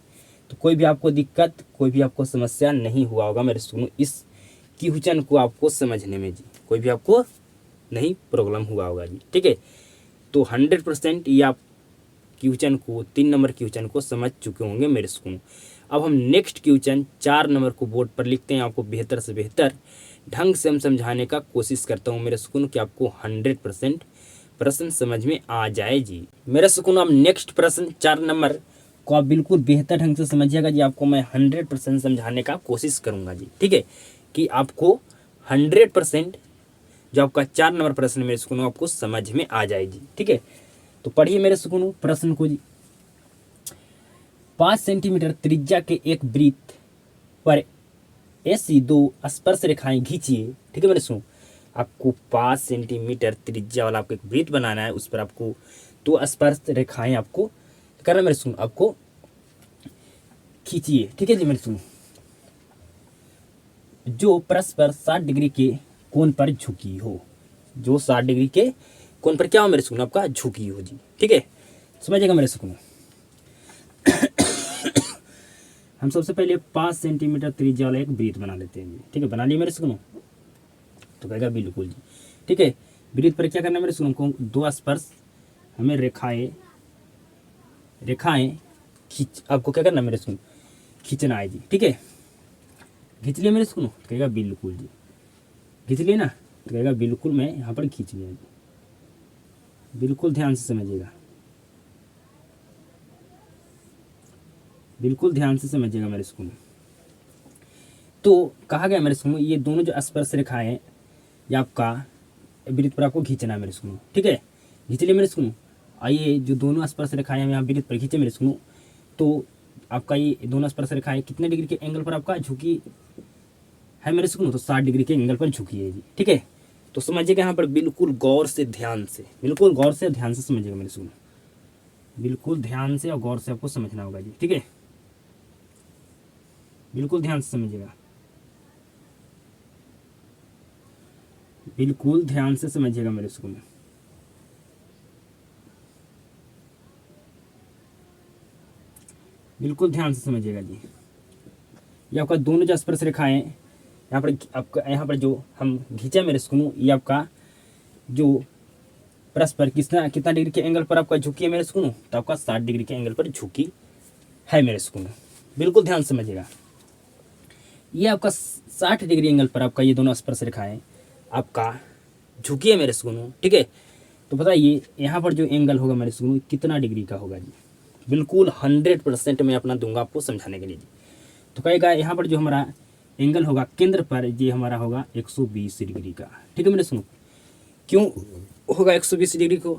तो कोई भी आपको दिक्कत, कोई भी आपको समस्या नहीं हुआ होगा मेरे सुनो इस क्वेश्चन को आपको समझने में जी, कोई भी आपको नहीं प्रॉब्लम हुआ होगा जी। ठीक है, तो 100% ये आप क्वेश्चन को 3 नंबर क्वेश्चन को समझ चुके होंगे मेरे सुनो। अब हम नेक्स्ट क्वेश्चन 4 नंबर को बोर्ड पर लिखते हैं। आपको बेहतर से बेहतर ढंग से हम समझाने का कोशिश करता हूँ मेरे सुकून कि आपको 100% प्रश्न समझ में आ जाए जी। मेरे सुकून अब नेक्स्ट प्रश्न 4 नंबर को आप बिल्कुल बेहतर ढंग से समझिएगा जी। आपको मैं 100% समझाने का कोशिश करूंगा जी। ठीक है, कि आपको 100% जो आपका 4 नंबर प्रश्न मेरे सुकून आपको समझ में आ जाए जी। ठीक है, तो पढ़िए मेरे सुकून प्रश्न को जी। 5 सेंटीमीटर त्रिज्या के एक वृत्त पर ऐसी 2 स्पर्श रेखाएं खींचिए। ठीक है मेरे सुनो, आपको 5 सेंटीमीटर त्रिज्या वाला आपको एक वृत्त बनाना है, उस पर आपको 2 स्पर्श रेखाएं आपको करना मेरे सुनो, आपको खींचिए। ठीक है जी मेरे सुनो, जो परस्पर 60 डिग्री के कोण पर झुकी हो, जो 60 डिग्री के कोण पर क्या हो मेरे सुनो, आपका झुकी हो जी। ठीक है, समझिएगा मेरे सुनो। हम सबसे पहले 5 सेंटीमीटर त्रिज्या वाला एक वृत्त बना लेते हैं जी। ठीक है, बना लिए मेरे सुनो, तो कहेगा बिल्कुल जी। ठीक है, वृत्त पर क्या करना है मेरे सुनो को, 2 स्पर्श हमें रेखाएं खींच, आपको क्या करना है मेरे सुनो, खींचना है जी। ठीक है, खींच लिए मेरे सुनो, तो कहेगा बिल्कुल जी। खींच लिए ना, तो कहेगा बिल्कुल मैं यहाँ पर खींच लिया जी। बिल्कुल ध्यान से समझिएगा, बिल्कुल ध्यान से समझिएगा मेरे सुकून। तो कहा गया मेरे सुकून, ये दोनों जो स्पर्श रेखाएं हैं ये आपका वृत्त पर आपको खींचना है मेरे सुकून। ठीक है, खींच लिए मेरे सुकून। आइए जो दोनों स्पर्श रेखाएं हम यहाँ वृत्त पर खींचे मेरे सुकून, तो आपका ये दोनों स्पर्श रेखाएं कितने डिग्री के एंगल पर आपका झुकी है मेरे सुकून, तो 60 डिग्री के एंगल पर झुकी है जी। ठीक है, तो समझिएगा यहाँ पर बिल्कुल गौर से ध्यान से, बिल्कुल गौर से ध्यान से समझिएगा मेरे सुकून, बिल्कुल ध्यान से और गौर से आपको समझना होगा जी। ठीक है, बिल्कुल ध्यान से समझिएगा, बिल्कुल ध्यान से समझिएगा मेरे सुकून। बिल्कुल ध्यान से समझिएगा जी। ये आपका दोनों जो स्पर्श रेखाएं यहाँ पर आपका यहाँ पर जो हम खींचे मेरे सुकून, ये आपका जो परस्पर कितना कितना डिग्री के एंगल पर आपका झुकी है मेरे सुकून, तो आपका 60 डिग्री के एंगल पर झुकी है मेरे सुकून। बिल्कुल ध्यान से समझिएगा, ये आपका 60 डिग्री एंगल पर आपका ये दोनों स्पर्श रेखाएं आपका झुकी है मेरे सुकून। ठीक है, तो बताइए यहाँ पर जो एंगल होगा मेरे सुकून कितना डिग्री का होगा जी। बिल्कुल 100% मैं अपना दूंगा आपको समझाने के लिए जी। तो कहेगा यहाँ पर जो हमारा एंगल होगा केंद्र पर, ये हमारा होगा 120 डिग्री का। ठीक है मेरे सुनो, क्यों होगा 120 डिग्री को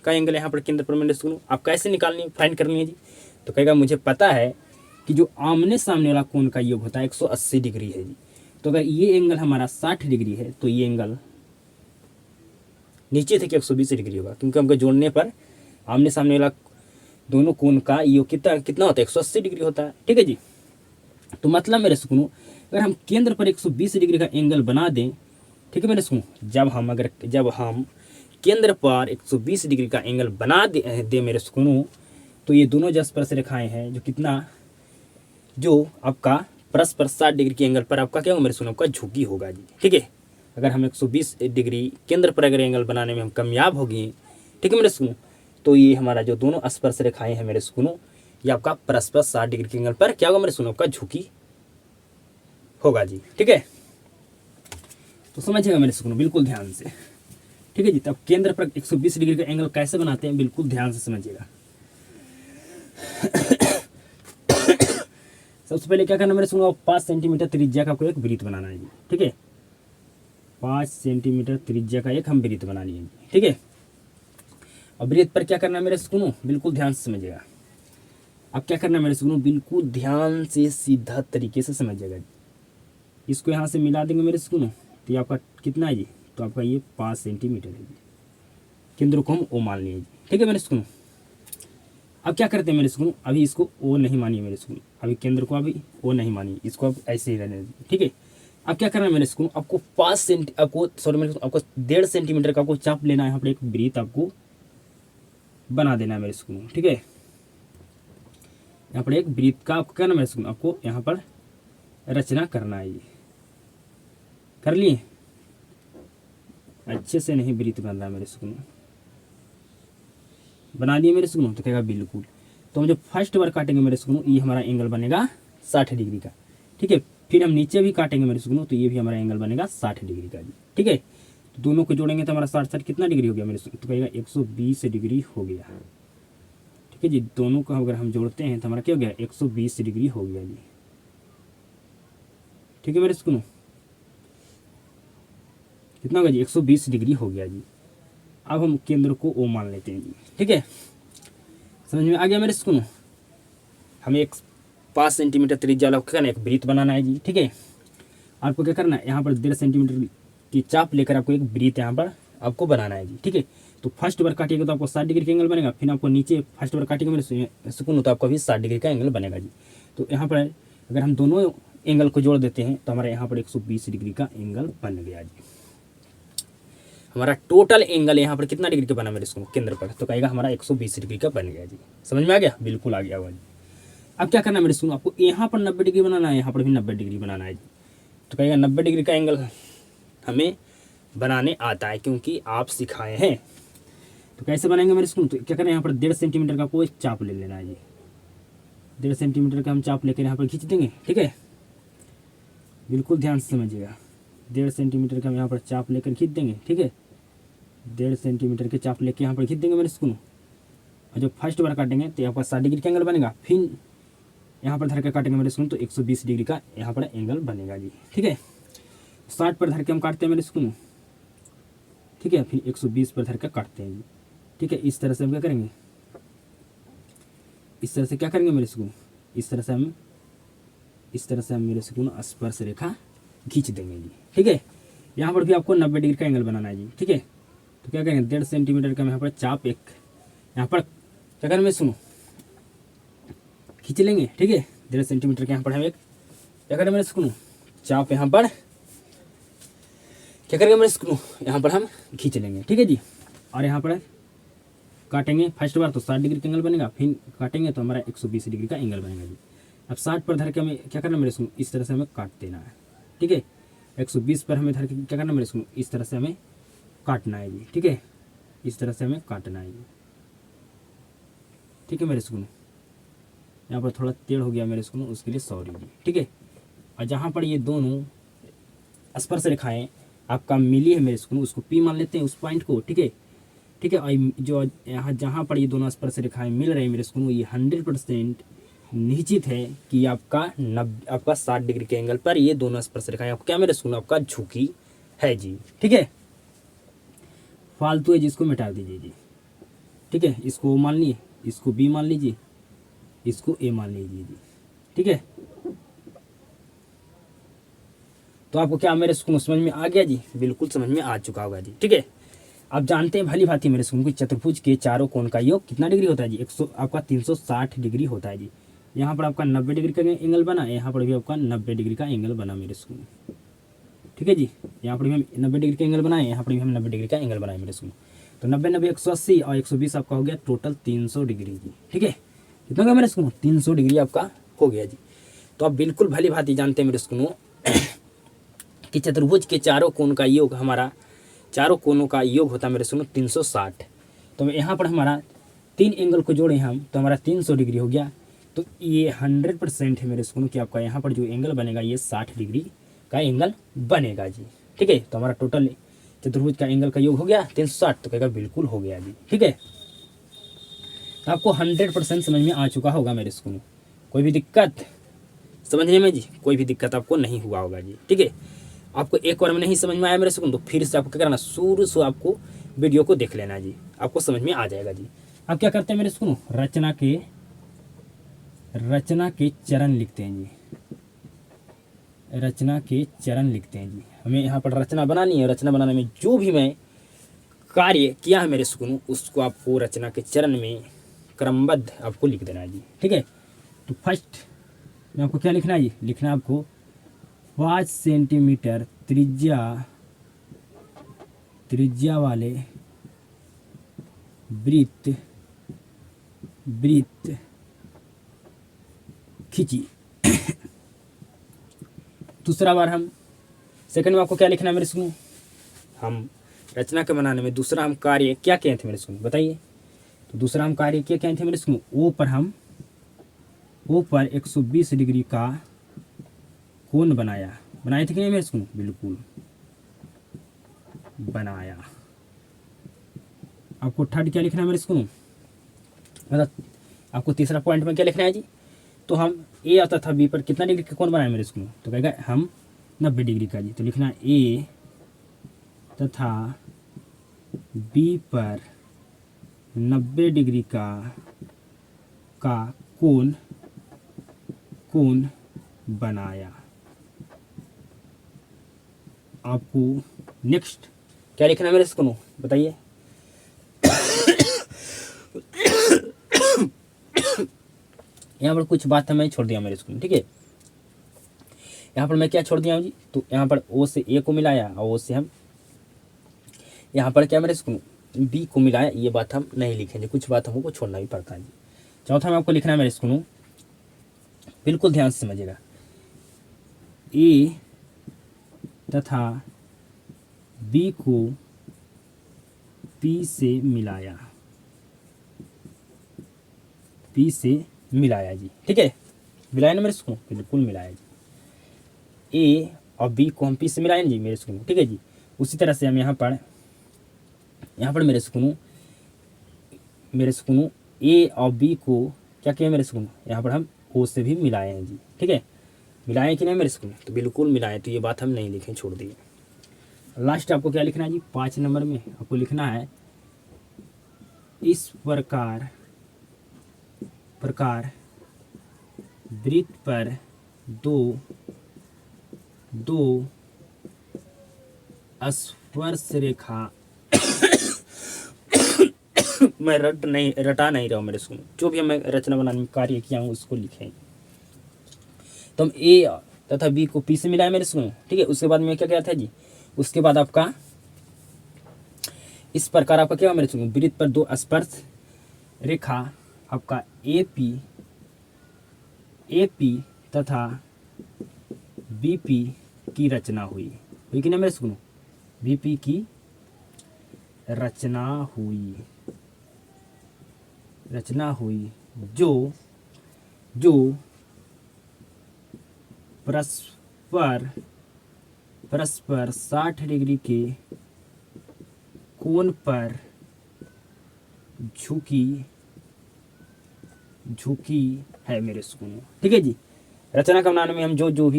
का एंगल यहाँ पर केंद्र पर मेरे सुनो, आप कैसे निकालनी फाइंड करनी है जी। तो कहेगा मुझे पता है कि जो आमने सामने वाला कोण का योग होता है 180 डिग्री है जी। तो अगर ये एंगल हमारा 60 डिग्री है, तो ये एंगल नीचे से 120 डिग्री होगा, क्योंकि हमको जोड़ने पर आमने सामने वाला दोनों कोण का योग कितना कितना होता है, 180 डिग्री होता है। ठीक है जी, तो मतलब मेरे सुनो, अगर हम केंद्र पर 120 डिग्री का एंगल बना दें, ठीक है मेरे सुनो, जब हम केंद्र पर 120 डिग्री का एंगल बना दे मेरे सुनो, तो ये दोनों जो स्पर्श रेखाएं हैं जो कितना, जो आपका परस्पर 60 डिग्री के एंगल पर आपका क्या होगा मेरे सुनो, आपका झुकी होगा जी। ठीक है, अगर हम 120 डिग्री केंद्र पर अगर एंगल बनाने में हम कामयाब हो गए, ठीक है मेरे सुनो, तो ये हमारा जो दोनों स्पर्श रेखाएं हैं मेरे सुनो, ये आपका परस्पर 60 डिग्री के एंगल पर क्या होगा मेरे सुनो, आपका झुकी होगा जी। ठीक है, तो समझिएगा मेरे सुनो बिल्कुल ध्यान से। ठीक है जी, तब केंद्र पर 120 डिग्री का एंगल कैसे बनाते हैं, बिल्कुल ध्यान से समझिएगा। सबसे पहले क्या करना मेरे सुनो, 5 सेंटीमीटर त्रिज्या का कोई एक वृत्त बनाना है जी। ठीक है, 5 सेंटीमीटर त्रिज्या का एक हम वृत्त बना लिए। ठीक है, अब वृत्त पर क्या करना है मेरे सुनो, बिल्कुल ध्यान से समझिएगा। अब क्या करना है मेरे सुनो, बिल्कुल ध्यान से सीधा तरीके से समझिएगा। इसको यहाँ से मिला देंगे मेरे सुनो, तो ये आपका कितना है जी, तो आपका ये 5 सेंटीमीटर है जी। केंद्र को हम ओ मान लिए जी। ठीक है मेरे सुनो, अब क्या करते हैं मेरे सुनो, अभी इसको ओ नहीं मानिए मेरे सुनो, अभी केंद्र को अभी ओ नहीं मानिए, इसको अब ऐसे ही रहने दीजिए। ठीक है, अब क्या करना है मेरे स्कूल, आपको 1.5 सेंटीमीटर का आपको चाप लेना है। यहाँ पर एक वृत्त आपको बना देना है मेरे स्कूल, ठीक है। यहाँ पर एक वृत्त का आपको करना है मेरे स्कूल, आपको यहाँ पर रचना करना है। ये कर लिए, अच्छे से नहीं वृत्त बन रहा है मेरे स्कूल, बना दिए मेरे स्कूल, तो कहेगा बिल्कुल। तो हम जो फर्स्ट बार काटेंगे मेरे स्कूल, ये हमारा एंगल बनेगा 60 डिग्री का, ठीक है। फिर हम नीचे भी काटेंगे मेरे स्कूल, तो ये भी हमारा एंगल बनेगा 60 डिग्री का जी, ठीक है। तो दोनों को जोड़ेंगे तो हमारा 60 कितना डिग्री हो गया मेरे स्कूल, तो कहेगा 120 डिग्री हो गया, ठीक है जी। दोनों को अगर हम जोड़ते हैं तो हमारा क्या हो गया, 120 डिग्री हो गया जी, ठीक है मेरे स्कूल। कितना होगा जी, 120 डिग्री हो गया जी। अब हम केंद्र को O मान लेते हैं जी, ठीक है। समझ में आ गया मेरे स्कूल। हमें एक 5 सेंटीमीटर त्रिज्या वाला करना है, एक वृत्त बनाना है जी, ठीक है। आपको क्या करना है, यहाँ पर 1.5 सेंटीमीटर की चाप लेकर आपको एक वृत्त यहाँ पर आपको बनाना है जी, ठीक है। तो फर्स्ट बार काटिएगा तो आपको 60 डिग्री का एंगल बनेगा। फिर आपको नीचे फर्स्ट बार काटिएगा मेरे सुकून, तो आपको भी 60 डिग्री का एंगल बनेगा जी। तो यहाँ पर अगर हम दोनों एंगल को जोड़ देते हैं तो हमारे यहाँ पर 120 डिग्री का एंगल बन गया जी। हमारा टोटल एंगल यहाँ पर कितना डिग्री का बना मेरे स्कूल केंद्र पर, तो कहेगा हमारा 120 डिग्री का बन गया जी। समझ में आ गया, बिल्कुल आ गया हुआ जी। अब क्या करना है मेरे स्कूल, आपको यहाँ पर 90 डिग्री बनाना है, यहाँ पर भी 90 डिग्री बनाना है जी। तो कहेगा 90 डिग्री का एंगल हमें बनाने आता है क्योंकि आप सिखाए हैं। तो कैसे बनाएंगे मेरे स्कूल, तो क्या करें, यहाँ पर 1.5 सेंटीमीटर का कोई चाप ले लेना है जी। 1.5 सेंटीमीटर का हम चाप लेकर यहाँ पर खींच देंगे, ठीक है। बिल्कुल ध्यान से समझिएगा, 1.5 सेंटीमीटर का हम यहाँ पर चाप लेकर खींच देंगे, ठीक है। 1.5 सेंटीमीटर के चाप लेके यहाँ पर खींच देंगे मेरे स्कूल। और जब फर्स्ट बार काटेंगे तो यहाँ पर 60 डिग्री का एंगल बनेगा। फिर यहाँ पर धर के काटेंगे मेरे स्कूल, तो 120 डिग्री का यहाँ पर एंगल बनेगा जी, ठीक है। 60 पर धर के हम काटते हैं मेरे स्कूल, ठीक है। फिर 120 पर धर के काटते हैं जी, ठीक है। इस तरह से हम क्या करेंगे, इस तरह से क्या करेंगे मेरे स्कूल, इस तरह से हम मेरे स्कूल स्पर्श रेखा खींच देंगे जी, ठीक है। यहाँ पर भी आपको 90 डिग्री का एंगल बनाना है जी, ठीक है। तो क्या करेंगे, 1.5 सेंटीमीटर का यहाँ पर चाप एक यहाँ पर क्या करेंगे सुनो, खींच लेंगे, ठीक है। 1.5 सेंटीमीटर के यहाँ पर हम एक क्या करेंगे मेरे सुनो, चाप यहाँ पर क्या करेंगे मेरे सुनो, यहाँ पर हम खींच लेंगे, ठीक है जी। और यहाँ पर काटेंगे फर्स्ट बार तो 60 डिग्री का एंगल बनेगा, फिर काटेंगे तो हमारा 120 डिग्री का एंगल बनेगा जी। अब 60 पर धर के हमें क्या करना मेरे सुनो, इस तरह से हमें काट देना है, ठीक है। 120 पर हमें धर के क्या करना मेरे सुनो, इस तरह से हमें काटना है जी, ठीक है। इस तरह से हमें काटना है जी, ठीक है मेरे सुनो। यहाँ पर थोड़ा टेढ़ हो गया मेरे सुनो, उसके लिए सॉरी जी, ठीक है। और जहाँ पर ये दोनों स्पर्श रेखाएं आपका मिली है मेरे सुनो, उसको पी मान लेते हैं उस पॉइंट को, ठीक है, ठीक है। और जो यहाँ जहाँ पर ये दोनों स्पर्श रेखाएं मिल रही है मेरे सुनो, ये 100% निश्चित है कि आपका 60 डिग्री के एंगल पर ये दोनों स्पर्श रेखाएं आपको क्या मेरे सुनो आपका झुकी है जी, ठीक है। फालतू है जिसको मिटा दीजिए जी, ठीक है। इसको मान लीजिए, इसको बी मान लीजिए, इसको ए मान लीजिए जी, ठीक है। तो आपको क्या मेरे स्कूल समझ में आ गया जी, बिल्कुल समझ में आ चुका होगा जी, ठीक है। आप जानते हैं भली भांति मेरे स्कूल की चतुर्भुज के चारों कोण का योग कितना डिग्री होता है जी, आपका 360 डिग्री होता है जी। यहाँ पर आपका 90 डिग्री का एंगल बना, यहाँ पर भी आपका 90 डिग्री का एंगल बना मेरे स्कूल, ठीक है जी। यहाँ पर भी हम 90 डिग्री का एंगल बनाए, यहाँ पर भी हम 90 डिग्री का एंगल बनाए मेरे स्कूल। तो 90 90 180 और 120 आपका हो गया टोटल 300 डिग्री जी, ठीक है। कितना होगा मेरे स्कूल, 300 डिग्री आपका हो गया जी। तो आप बिल्कुल भली भांति जानते हैं मेरे स्कूल कि चतुर्भुज के चारों कोण का योग हमारा, चारों कोणों का योग होता है मेरे सुनो 360। तो यहाँ पर हमारा 3 एंगल को जोड़े हम तो हमारा 300 डिग्री हो गया। तो ये 100% है मेरे सुनो कि आपका यहाँ पर जो एंगल बनेगा ये 60 डिग्री का एंगल बनेगा जी, ठीक है। तो हमारा टोटल चतुर्भुज का एंगल का योग हो गया 360, तो कहेगा बिल्कुल हो गया जी, ठीक है। तो आपको 100% समझ में आ चुका होगा मेरे स्कूल, कोई भी दिक्कत समझने में जी, कोई भी दिक्कत आपको नहीं हुआ होगा जी, ठीक है। आपको एक बार में नहीं समझ में आया मेरे स्कूल, तो फिर से आपको क्या करना, शुरू से आपको वीडियो को देख लेना जी, आपको समझ में आ जाएगा जी। अब क्या करते हैं मेरे स्कूल, रचना के चरण लिखते हैं जी, रचना के चरण लिखते हैं जी। हमें यहाँ पर रचना बनानी है, रचना बनाने में जो भी मैं कार्य किया है मेरे स्कूल, उसको आपको रचना के चरण में क्रमबद्ध आपको लिख देना है जी, ठीक है। तो फर्स्ट में आपको क्या लिखना है जी, लिखना है आपको 5 सेंटीमीटर त्रिज्या वाले वृत्त खींची। दूसरा बार हम सेकंड में आपको क्या लिखना है मेरे स्कूल, हम रचना के बनाने में दूसरा हम कार्य क्या किए थे मेरे स्कूल बताइए। तो दूसरा हम कार्य क्या किए थे मेरे स्कूल, ओ पर 120 डिग्री का कोण बनाए थे कि नहीं मेरे स्कूल, बिल्कुल बनाया। आपको थर्ड क्या लिखना है मेरे स्कूल, मतलब आपको तीसरा पॉइंट में क्या लिखना है जी। तो हम ए तथा बी पर कितना डिग्री का कोण बनाए मेरे स्कूल, तो कहेगा हम 90 डिग्री का जी। तो लिखना है ए तथा बी पर 90 डिग्री का कोण बनाया। आपको नेक्स्ट क्या लिखना है मेरे स्कूल बताइए। यहाँ पर कुछ बात मैं छोड़ दिया मेरे स्कूल, ठीक है। यहाँ पर मैं क्या छोड़ दिया हूँ जी, तो यहाँ पर ओ से ए को मिलाया और ओ से हम यहाँ पर क्या मेरे स्कूल बी को मिलाया, ये बात हम नहीं लिखेंगे, कुछ बात हमको छोड़ना भी पड़ता है जी। चौथा में आपको लिखना है मेरे स्कूल, बिल्कुल ध्यान से समझिएगा, ए तथा बी को पी से मिलाया जी, ठीक है। मिलाया ना मेरे स्कूल, बिल्कुल मिलाया जी। ए और बी को हम पी से मिलाए जी मेरे स्कूल, ठीक है जी। उसी तरह से हम यहाँ पर मेरे स्कूल ए और बी को क्या किया मेरे स्कूल, यहाँ पर हम ओ से भी मिलाए हैं जी, ठीक है। मिलाए कि नहीं मेरे स्कूल, तो बिल्कुल मिलाए, तो ये बात हम नहीं लिखें, छोड़ दिए। लास्ट आपको क्या लिखना है जी, 5 नंबर में आपको लिखना है इस प्रकार वृत्त पर दो स्पर्श रेखा मैं रटा नहीं रहा हूँ मेरे स्कूल, जो भी मैं रचना बनाने में कार्य किया हूँ उसको लिखें। तो हम ए तथा बी को पी से मिलाए मेरे स्कूल, ठीक है। उसके बाद में क्या था जी, उसके बाद आपका इस प्रकार आपका क्या मेरे स्कूल वृत्त पर 2 स्पर्श रेखा आपका ए पी तथा बी पी की रचना हुई कि नहीं मेरे स्कूल, बी पी की रचना हुई जो परस्पर 60 डिग्री के कोण पर झुकी है मेरे स्कूल, ठीक है जी। रचना का बनाने में हम जो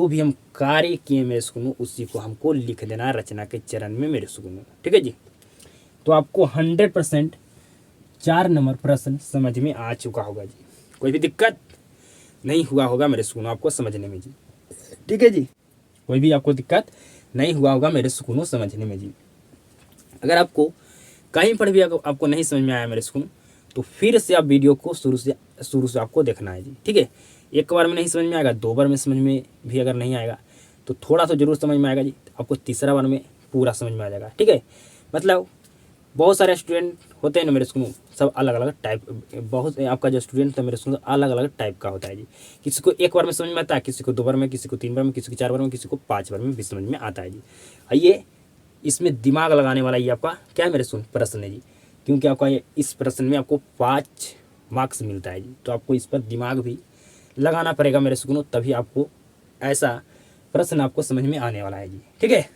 भी हम कार्य किए मेरे स्कूल, उसी को हमको लिख देना है रचना के चरण में मेरे स्कूल, ठीक है जी। तो आपको 100% 4 नंबर प्रश्न समझ में आ चुका होगा जी, कोई भी दिक्कत नहीं हुआ होगा मेरे स्कूल आपको समझने में जी, ठीक है जी। कोई भी आपको दिक्कत नहीं हुआ होगा मेरे स्कूल समझने में जी। अगर आपको कहीं पर भी आपको नहीं समझ में आया मेरे स्कूल, तो फिर से आप वीडियो को शुरू से आपको देखना है जी, ठीक है। एक बार में नहीं समझ में आएगा, 2 बार में समझ में भी अगर नहीं आएगा तो थोड़ा तो जरूर समझ में आएगा जी, आपको तीसरा बार में पूरा समझ में आ जाएगा, ठीक है। मतलब बहुत सारे स्टूडेंट होते हैं ना मेरे स्कूल, सब अलग अलग टाइप, बहुत आपका जो स्टूडेंट है मेरे स्कूल अलग अलग टाइप का होता है जी। किसी को 1 बार में समझ में आता है, किसी को 2 बार में, किसी को 3 बार में, किसी को 4 बार में, किसी को 5 बार में भी समझ में आता है जी। आइए, इसमें दिमाग लगाने वाला ये आपका क्या है मेरे स्कूल प्रश्न है जी, क्योंकि आपका इस प्रश्न में आपको 5 मार्क्स मिलता है जी। तो आपको इस पर दिमाग भी लगाना पड़ेगा मेरे स्कूल, तभी आपको ऐसा प्रश्न आपको समझ में आने वाला है जी, ठीक है।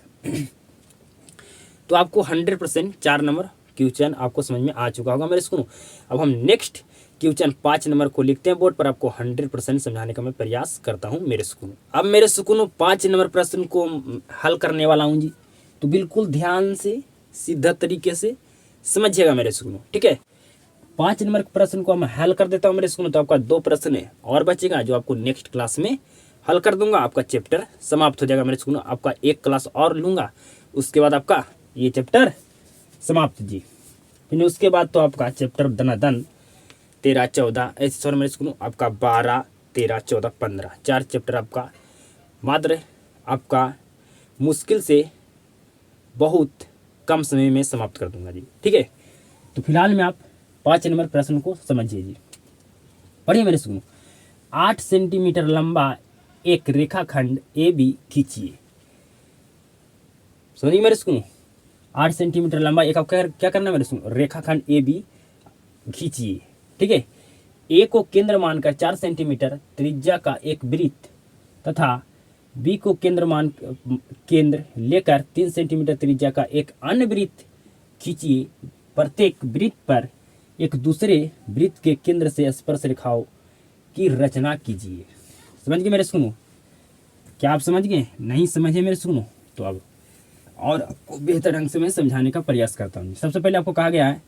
तो आपको 100% 4 नंबर क्वेश्चन आपको समझ में आ चुका होगा मेरे स्कूल। अब हम नेक्स्ट क्वेश्चन 5 नंबर को लिखते हैं बोर्ड पर, आपको 100% समझाने का मैं प्रयास करता हूँ मेरे स्कूल। अब मेरे स्कूल 5 नंबर प्रश्न को हल करने वाला हूँ जी, तो बिल्कुल ध्यान से सीधा तरीके से समझिएगा मेरे स्कूल, ठीक है। 5 नंबर प्रश्न को मैं हल कर देता हूँ मेरे स्कूल, तो आपका 2 प्रश्न है और बचेगा, जो आपको नेक्स्ट क्लास में हल कर दूंगा। आपका चैप्टर समाप्त हो जाएगा मेरे स्कूल, आपका 1 क्लास और लूँगा, उसके बाद आपका ये चैप्टर समाप्त जी। फिर उसके बाद तो आपका चैप्टर दनादन 13, 14 ऐसे सॉरी मेरे स्कूल आपका 12, 13, 14, 15 4 चैप्टर आपका मात्र आपका मुश्किल से बहुत कम समय में समाप्त कर दूंगा जी। ठीक है, तो फिलहाल में आप 5 नंबर प्रश्न को समझिए जी। पढ़िए मेरे सुनो। 8 सेंटीमीटर लंबा एक रेखाखंड ए बी खींचिए। समझिए मेरे सुनो, 8 सेंटीमीटर लंबा एक आप क्या करना है मेरे सुनो, रेखाखंड ए बी खींचिए। ठीक है, ए को केंद्र मानकर 4 सेंटीमीटर त्रिज्या का एक वृत्त तथा बी को केंद्र लेकर 3 सेंटीमीटर त्रिज्या का एक अन्य वृत्त खींचिए। प्रत्येक वृत्त पर एक दूसरे वृत्त के केंद्र से स्पर्श रेखाओं की रचना कीजिए। समझ गए मेरे सुनो? क्या आप समझ गए? नहीं समझे मेरे सुनो? तो अब और आपको बेहतर ढंग से मैं समझाने का प्रयास करता हूँ। सबसे पहले आपको कहा गया है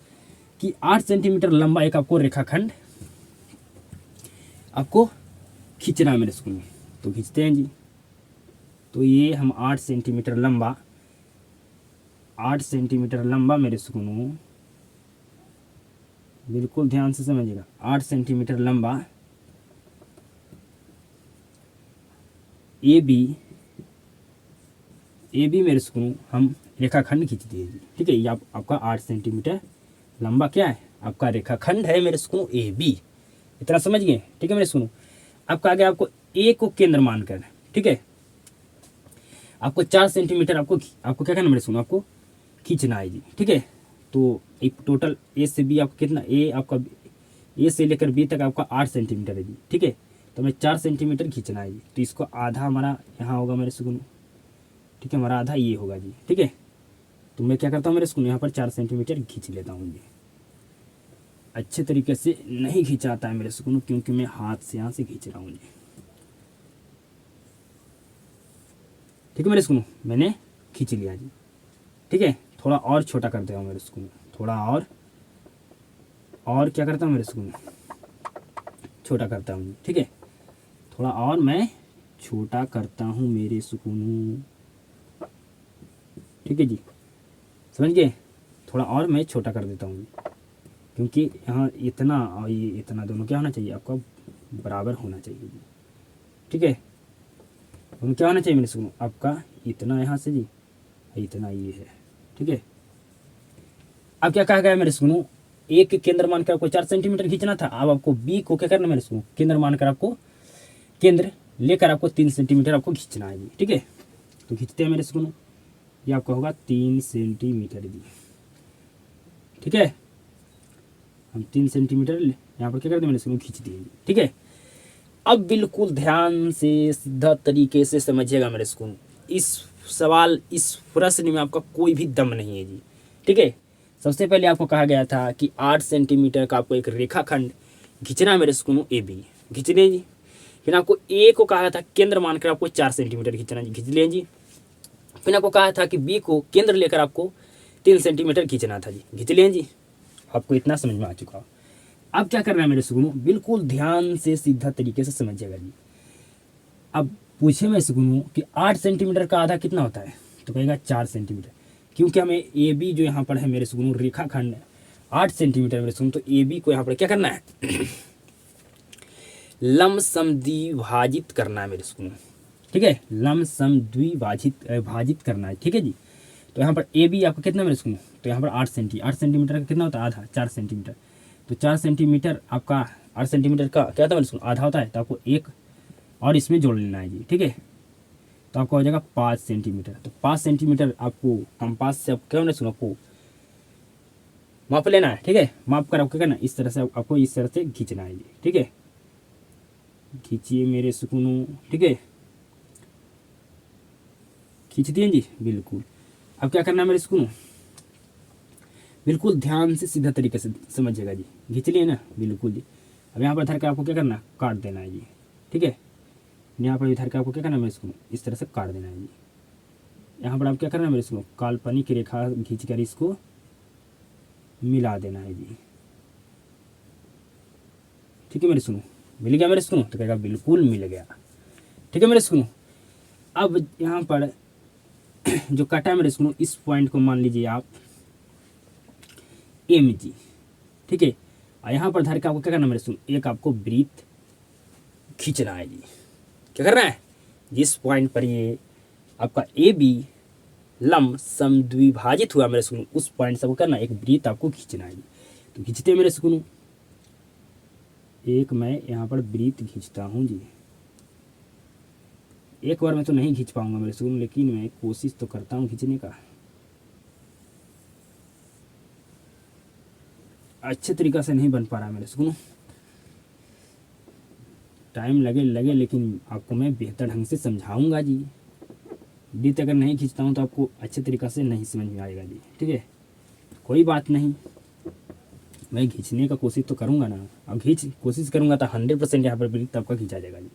कि 8 सेंटीमीटर लंबा एक आपको रेखाखंड आपको खींचना है मेरे स्कूल में, तो खींचते हैं जी। तो ये हम 8 सेंटीमीटर लंबा मेरे सुकूनों, बिल्कुल ध्यान से समझिएगा। 8 सेंटीमीटर लंबा ए बी मेरे सुकूनों हम रेखाखंड खींच दिए जी। ठीक है, ये आपका 8 सेंटीमीटर लंबा क्या है, आपका रेखाखंड है मेरे सुकूनों ए बी। इतना समझ गए? ठीक है मेरे सुनो, आपका आगे आपको ए को केंद्र मानकर, ठीक है, आपको 4 सेंटीमीटर आपको क्या करना मेरे सुनो, आपको खींचना है जी। ठीक है, तो एक टोटल ए से बी आपको कितना, ए आपका ए से लेकर बी तक आपका 8 सेंटीमीटर है जी। ठीक है, तो हमें 4 सेंटीमीटर खींचना है जी। तो इसको आधा हमारा यहाँ होगा मेरे सुकून। ठीक है, हमारा आधा ये होगा जी। ठीक है, तो मैं क्या करता हूँ मेरे सुकून, यहाँ पर 4 सेंटीमीटर खींच लेता हूँ जी। अच्छे तरीके से नहीं खींचाता है मेरे सुकून, क्योंकि मैं हाथ से यहाँ से खींच रहा हूँ जी। ठीक है मेरे सुकून, मैंने खींच लिया जी। ठीक है, थोड़ा और छोटा कर देता हूँ मेरे सुकून, थोड़ा और क्या करता हूँ मेरे सुकून, छोटा करता हूँ। ठीक है, थोड़ा और मैं छोटा करता हूँ मेरे सुकून। ठीक है जी, समझ गए? थोड़ा और मैं छोटा कर देता हूँ, क्योंकि यहाँ इतना और ये इतना दोनों क्या होना चाहिए, आपका बराबर होना चाहिए जी। ठीक है, दोनों क्या होना चाहिए मेरे सुनो, आपका इतना यहाँ से जी, इतना ये है। ठीक है, अब क्या कहा गया मेरे सुनो, एक केंद्र मानकर आपको 4 सेंटीमीटर खींचना था। अब आपको बी को क्या करना मेरे सुनो, केंद्र मानकर आपको केंद्र लेकर आपको 3 सेंटीमीटर आपको खींचना है जी। ठीक है, तो खींचते हैं मेरे सुनो, ये आपका होगा 3 सेंटीमीटर जी। ठीक है, हम 3 सेंटीमीटर यहाँ पर क्या करते हैं मेरे सुनो, खींच दिए। ठीक है, अब बिल्कुल ध्यान से सीधा तरीके से समझिएगा मेरे सुकून। इस सवाल, इस प्रश्न में आपका कोई भी दम नहीं है जी। ठीक है, सबसे पहले आपको कहा गया था कि 8 सेंटीमीटर का आपको एक रेखाखंड खींचना है मेरे सुकून, ए बी खींच लें जी। फिर आपको ए को कहा था केंद्र मानकर आपको 4 सेंटीमीटर खींचना जी, खींच लें जी। फिर आपको कहा था कि बी को केंद्र लेकर आपको 3 सेंटीमीटर खींचना था जी, खींच लें जी। आपको इतना समझ में आ चुका। अब क्या करना है मेरे सुकूनों, बिल्कुल ध्यान से सीधा तरीके से समझिएगा जी। अब पूछे मैं सुकूनों कि 8 सेंटीमीटर का आधा कितना होता है, तो कहेगा 4 सेंटीमीटर, क्योंकि हमें ए बी जो यहाँ पर है मेरे सुकूनों रेखाखंड 8 सेंटीमीटर मेरे सुकूनों, तो ए बी को यहाँ पर क्या करना है लमसम द्विभाजित करना है मेरे सुकूनों। ठीक है, लमसम भाजित करना है। ठीक है जी, तो यहाँ पर ए बी आपका कितना मेरे सुकूनों, तो यहाँ पर 8 सेंटीमीटर का कितना होता है, आधा 4 सेंटीमीटर। तो 4 सेंटीमीटर आपका 8 सेंटीमीटर का क्या होता है मेरे सुकूनों, आधा होता है। तो आपको एक और इसमें जोड़ लेना है जी। ठीक है, तो आपका हो जाएगा 5 सेंटीमीटर। तो 5 सेंटीमीटर आपको कंपास से क्या होना सुनो, आपको माप लेना है। ठीक है, माप कर आपको क्या करना, इस तरह से आपको इस तरह से खींचना है जी। ठीक है, खींचिए मेरे सुकूनों। ठीक है, खींच दिए जी, बिल्कुल। अब क्या करना है मेरे सुकूनों, बिल्कुल ध्यान से सीधा तरीके से समझिएगा जी। खींच लिए ना, बिल्कुल जी। अब यहाँ पर धर के आपको क्या करना है, काट देना है जी। ठीक है, यहाँ पर इधर का आपको क्या करना है मेरे इसको इस तरह से काट देना है जी। यहाँ पर आप क्या करना है मेरे इसको काल्पनिक रेखा खींचकर इसको मिला देना है जी। ठीक है मेरे सुनो, मिल गया मेरे सुनो, तो कहेगा बिल्कुल मिल गया। ठीक है मेरे सुनो, अब यहाँ पर जो काटा है मेरे सुनो, इस पॉइंट को मान लीजिए आप एम जी। ठीक है, और यहाँ पर धर के आपको क्या करना है मेरे सुनो, एक आपको वृत्त खींचना है जी। क्या करना है, जिस पॉइंट पर ये आपका ए बी लंब समद्विभाजित हुआ मेरे सुकून, उस पॉइंट से आपको करना एक वृत्त आपको खींचना है। तो खींचते मेरे सुकून, एक मैं यहाँ पर वृत्त खींचता हूँ जी। एक बार मैं तो नहीं खींच पाऊंगा मेरे सुकून, लेकिन मैं कोशिश तो करता हूँ खींचने का। अच्छे तरीका से नहीं बन पा रहा मेरे सुकून, टाइम लगे लेकिन आपको मैं बेहतर ढंग से समझाऊंगा जी। वृत्त अगर नहीं खींचता हूँ तो आपको अच्छे तरीका से नहीं समझ में आएगा जी, ठीक है। कोई बात नहीं, मैं खींचने का कोशिश तो करूँगा ना। अब कोशिश करूँगा तो 100% यहाँ पर वृत्त आपका खींचा जाएगा जी।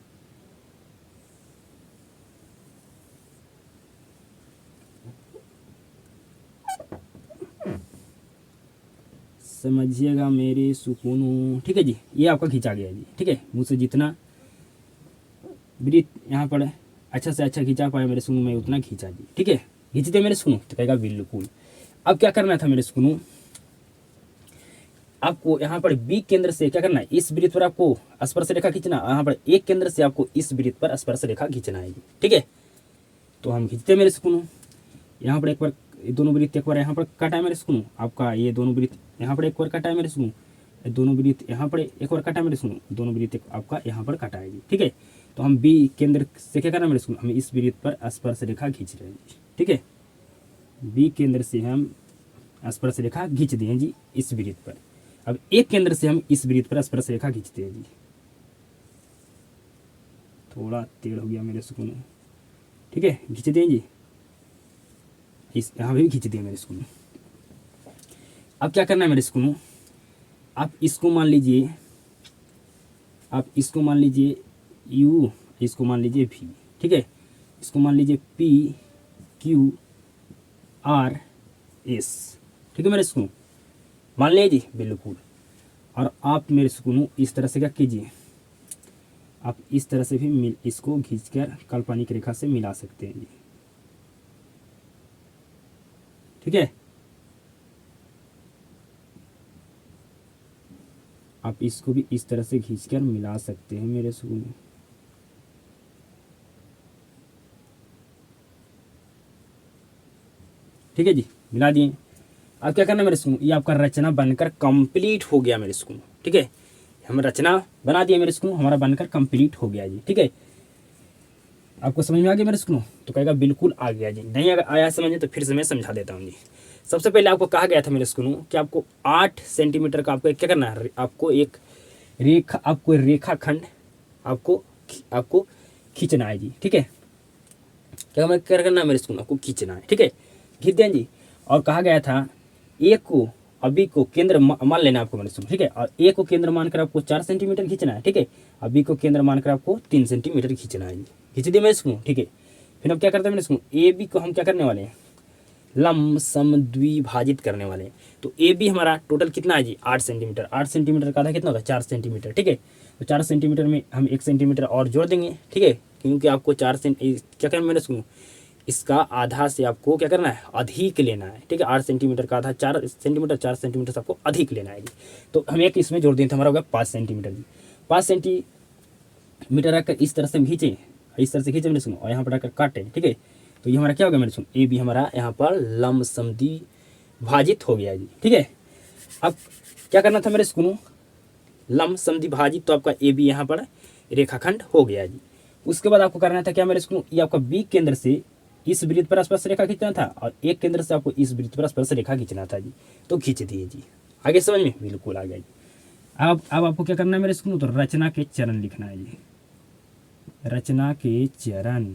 समझिएगा मेरे सुकूनों, ठीक है जी। ये आपका खींचा गया जी, ठीक है। मुझसे जितना वृत्त यहाँ पर अच्छा से अच्छा खींचा पाए मेरे सुकून, मैं उतना खींचा जी, ठीक है। खींच दे मेरे सुकूनों, तो कहेगा बिल्कुल। अब क्या करना था मेरे सुकूनों, आपको यहाँ पर बी केंद्र से क्या करना है, इस वृत्त पर आपको स्पर्श रेखा खींचना। यहाँ पर एक केंद्र से आपको इस वृत्त पर स्पर्श रेखा खींचना है, ठीक है। तो हम खींचते मेरे सुकूनों, यहाँ पर एक बार दोनों वृत्त एक बार यहाँ पर काटा है मेरे सुकूनों, आपका ये दोनों वृत्त यहाँ पर एक बार काटा है मेरे सुकूनों, दोनों वृत्त यहाँ पर एक बार काटा है मेरे सुकूनों, दोनों वृत्त आपका यहाँ पर काटा है, ठीक है। तो हम बी केंद्र से क्या करना मेरे सुकूनों, हम इस वृत्त पर स्पर्श रेखा खींच रहे हैं, ठीक है। बी केंद्र से हम स्पर्श रेखा खींच दिए जी इस वृत्त पर। अब एक केंद्र से हम इस वृत्त पर स्पर्श रेखा खींचते हैं जी। थोड़ा टेढ़ हो गया मेरे सुकूनों, ठीक है। खींच दें जी, इस यहाँ भी खींच दिए मेरे सुकूनों। अब क्या करना है मेरे सुकूनों, आप इसको मान लीजिए, यू, इसको मान लीजिए भी, ठीक है। इसको मान लीजिए पी क्यू आर एस, ठीक है मेरे सुकूनों, मान लीजिए बिल्कुल। और आप मेरे सुकूनों इस तरह से क्या कीजिए, आप इस तरह से भी इसको खींचकर काल्पनिक रेखा से मिला सकते हैं जी, ठीक है। आप इसको भी इस तरह से खींचकर मिला सकते हैं मेरे सुकूनों, ठीक है जी। मिला दिए। अब क्या करना मेरे सुकूनों, ये आपका रचना बनकर कंप्लीट हो गया मेरे सुकूनों, ठीक है। हम रचना बना दिए मेरे सुकूनों, हमारा बनकर कंप्लीट हो गया जी, ठीक है। आपको समझ में आ गया मेरे सुकूनों, तो कहेगा बिल्कुल आ गया जी। नहीं अगर आया समझ में तो फिर से मैं समझा देता हूँ जी। सबसे पहले आपको कहा गया था मेरे सुकूनों कि आपको 8 सेंटीमीटर का आपको क्या करना है, आपको एक रेखाखंड आपको खींचना है जी, ठीक है। क्या मैं क्या करना है मेरे सुकूनों, आपको खींचना है, ठीक है। खींच दें जी। और कहा गया था ए को अभी को केंद्र मान लेना आपको मेरे सुकूनों, ठीक है। और ए को केंद्र मानकर आपको 4 सेंटीमीटर खींचना है, ठीक है। अभी को केंद्र मानकर आपको 3 सेंटीमीटर खींचना है जी। खींच दिए मेरे सुकूनों, ठीक है। फिर हम क्या करते हैं मेरे सुकूनों, ए बी को हम क्या करने वाले हैं, लंब समद्विभाजित करने वाले हैं। तो ए बी हमारा टोटल कितना है जी, 8 सेंटीमीटर। 8 सेंटीमीटर का आधा कितना होगा, 4 सेंटीमीटर, ठीक है। तो 4 सेंटीमीटर में हम 1 सेंटीमीटर और जोड़ देंगे, ठीक है। क्योंकि आपको क्या करना मेरे सुनो, इसका आधा से आपको क्या करना है, अधिक लेना है, ठीक है। 8 सेंटीमीटर का आधा 4 सेंटीमीटर, 4 सेंटीमीटर से आपको अधिक लेना है जी। तो हम एक इसमें जोड़ दें तो हमारा होगा 5 सेंटीमीटर जी। 5 सेंटीमीटर रखकर इस तरह से हम खींचें, इस तरह से खींचे मेरे सुनो, और यहाँ पर रखकर काटें, ठीक है। तो ये हमारा क्या होगा मेरे सुनो, ए बी हमारा यहाँ पर लंब समद्विभाजित हो गया जी, ठीक है। अब क्या करना था मेरे सुनो, लंब समद्विभाजित, तो आपका ए बी यहाँ पर रेखाखंड हो गया जी। उसके बाद आपको करना था क्या मेरे सुनो, ये आपका बी केंद्र से इस वृत्त पर स्पर्श रेखा खींचना था, और एक केंद्र से आपको इस वृत्त पर स्पर्श रेखा खींचना था जी। तो खींच दिए जी। आगे समझ में बिल्कुल आ गया जी। अब आपको क्या करना है मेरे सुनो, तो रचना के चरण लिखना है जी, रचना के चरण,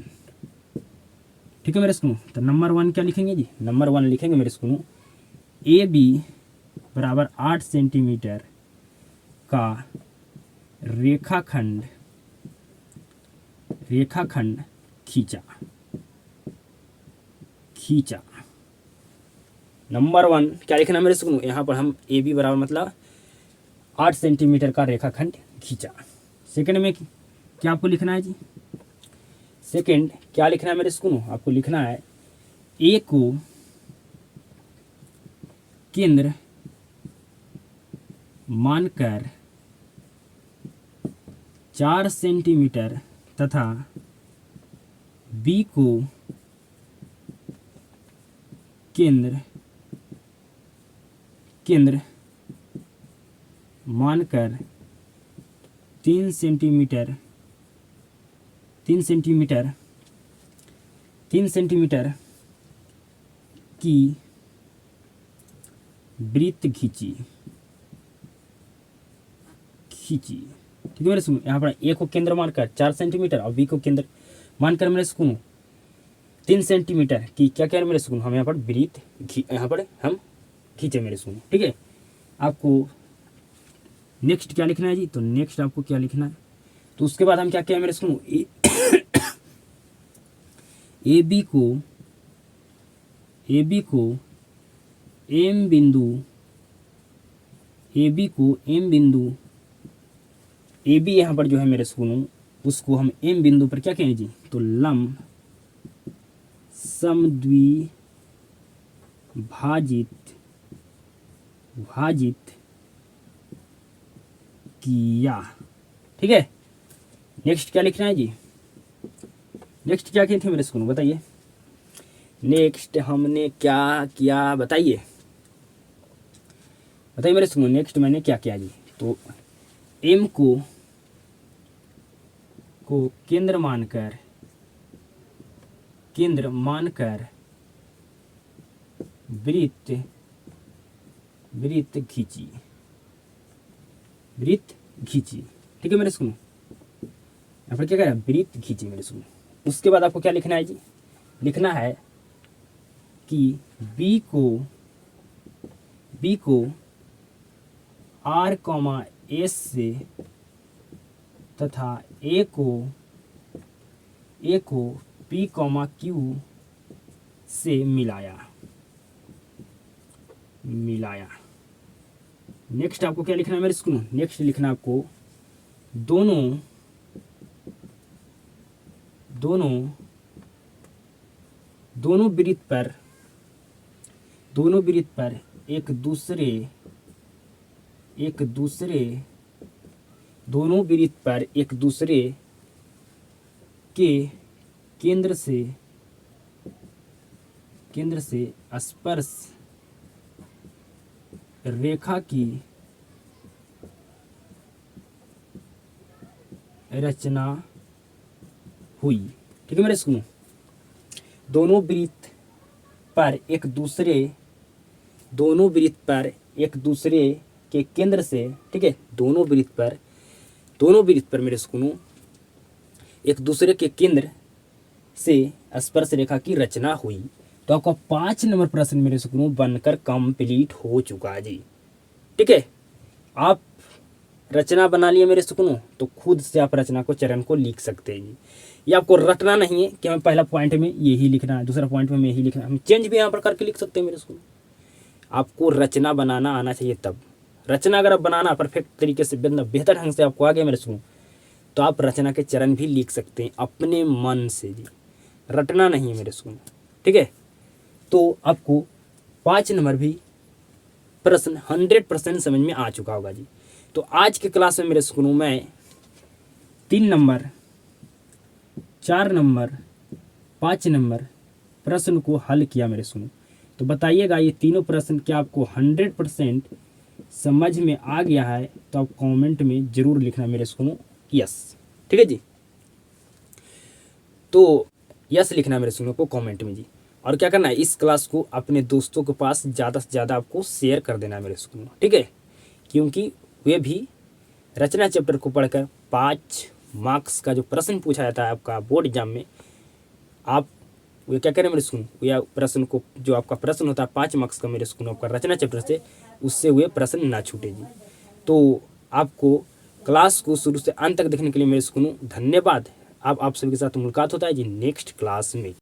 ठीक है मेरे सुनो। तो नंबर 1 क्या लिखेंगे जी, नंबर 1 लिखेंगे मेरे सुनो, ए बी बराबर 8 सेंटीमीटर का रेखाखंड खींचा। नंबर 1 क्या लिखना मेरे सुनो, यहाँ पर हम ए बी बराबर मतलब 8 सेंटीमीटर का रेखाखंड खींचा। सेकंड में क्या आपको लिखना है जी, सेकंड क्या लिखना है मेरे सुनो, आपको लिखना है ए को केंद्र मानकर 4 सेंटीमीटर तथा बी को केंद्र केंद्र मानकर 3 सेंटीमीटर 3 सेंटीमीटर 3 सेंटीमीटर की वृत्त खींची। ठीक है मेरे सुनो, यहाँ पर ए को केंद्र मानकर 4 सेंटीमीटर और बी को केंद्र मानकर मेरे सुनो 3 सेंटीमीटर की क्या कह रहे मेरे सुनो, हम यहाँ पर वृत्त यहाँ पर हम खींचे मेरे सुनो। ठीक है, आपको नेक्स्ट क्या लिखना है जी, तो नेक्स्ट आपको क्या लिखना है, तो उसके बाद हम क्या कहें मेरे सुनो, ए बी को एम बिंदु ए बी यहाँ पर जो है मेरे सुनो, उसको हम एम बिंदु पर क्या कहें जी, तो लंब समद्विभाजित किया। ठीक है, नेक्स्ट क्या लिखना है जी, नेक्स्ट क्या किए थे मेरे सुनो, बताइए नेक्स्ट हमने क्या किया, बताइए मेरे सुनो, नेक्स्ट मैंने क्या किया जी, तो एम को केंद्र मानकर वृत्त खींची। ठीक है मेरे सुनो, यहाँ पर क्या कह रहा है, वृत्त खींची मेरे सुनो। उसके बाद आपको क्या लिखना है जी, लिखना है कि बी को R, S से तथा ए को P, Q से मिलाया। नेक्स्ट आपको क्या लिखना है मेरे स्कूल, नेक्स्ट लिखना आपको दोनों वृत्त पर एक दूसरे के केंद्र से स्पर्श रेखा की रचना हुई। ठीक है मेरे सुनो, दोनों वृत्त पर एक दूसरे के केंद्र से, ठीक है, दोनों वृत्त पर मेरे सुनो एक दूसरे के केंद्र से स्पर्श रेखा की रचना हुई। तो आपका 5 नंबर प्रश्न मेरे सुनो बनकर कंप्लीट हो चुका है जी। ठीक है, आप रचना बना लिए मेरे सुकनों, तो खुद से आप रचना को चरण को लिख सकते हैं जी। ये आपको रटना नहीं है कि हमें पहला पॉइंट में यही लिखना है, दूसरा पॉइंट में यही लिखना है, हम चेंज भी यहाँ पर करके लिख सकते हैं मेरे सुकनों। आपको रचना बनाना आना चाहिए, तब रचना अगर आप बनाना परफेक्ट तरीके से बेहतर ढंग से आपको आ गया मेरे सुकनों, तो आप रचना के चरण भी लिख सकते हैं अपने मन से जी, रटना नहीं है मेरे सुकनों। ठीक है, तो आपको 5 नंबर भी प्रश्न 100% समझ में आ चुका होगा जी। तो आज के क्लास में मेरे सुकनों मैं 3 नंबर, 4 नंबर, 5 नंबर प्रश्न को हल किया मेरे सुनो। तो बताइएगा ये तीनों प्रश्न क्या आपको 100% समझ में आ गया है, तो आप कमेंट में जरूर लिखना मेरे सुनो यस। ठीक है जी, तो यस लिखना मेरे सुनो को कमेंट में जी। और क्या करना है, इस क्लास को अपने दोस्तों के पास ज़्यादा से ज़्यादा आपको शेयर कर देना मेरे सुनो। ठीक है, क्योंकि वे भी रचना चैप्टर को पढ़कर 5 मार्क्स का जो प्रश्न पूछा जाता है आपका बोर्ड एग्जाम में, आप वे क्या करें मेरे सुनो, या प्रश्न को जो आपका प्रश्न होता है 5 मार्क्स का मेरे सुनो आपका रचना चैप्टर से, उससे वे प्रश्न ना छूटे जी। तो आपको क्लास को शुरू से अंत तक देखने के लिए मेरे सुनो धन्यवाद। आप सभी के साथ मुलाकात होता है जी नेक्स्ट क्लास में।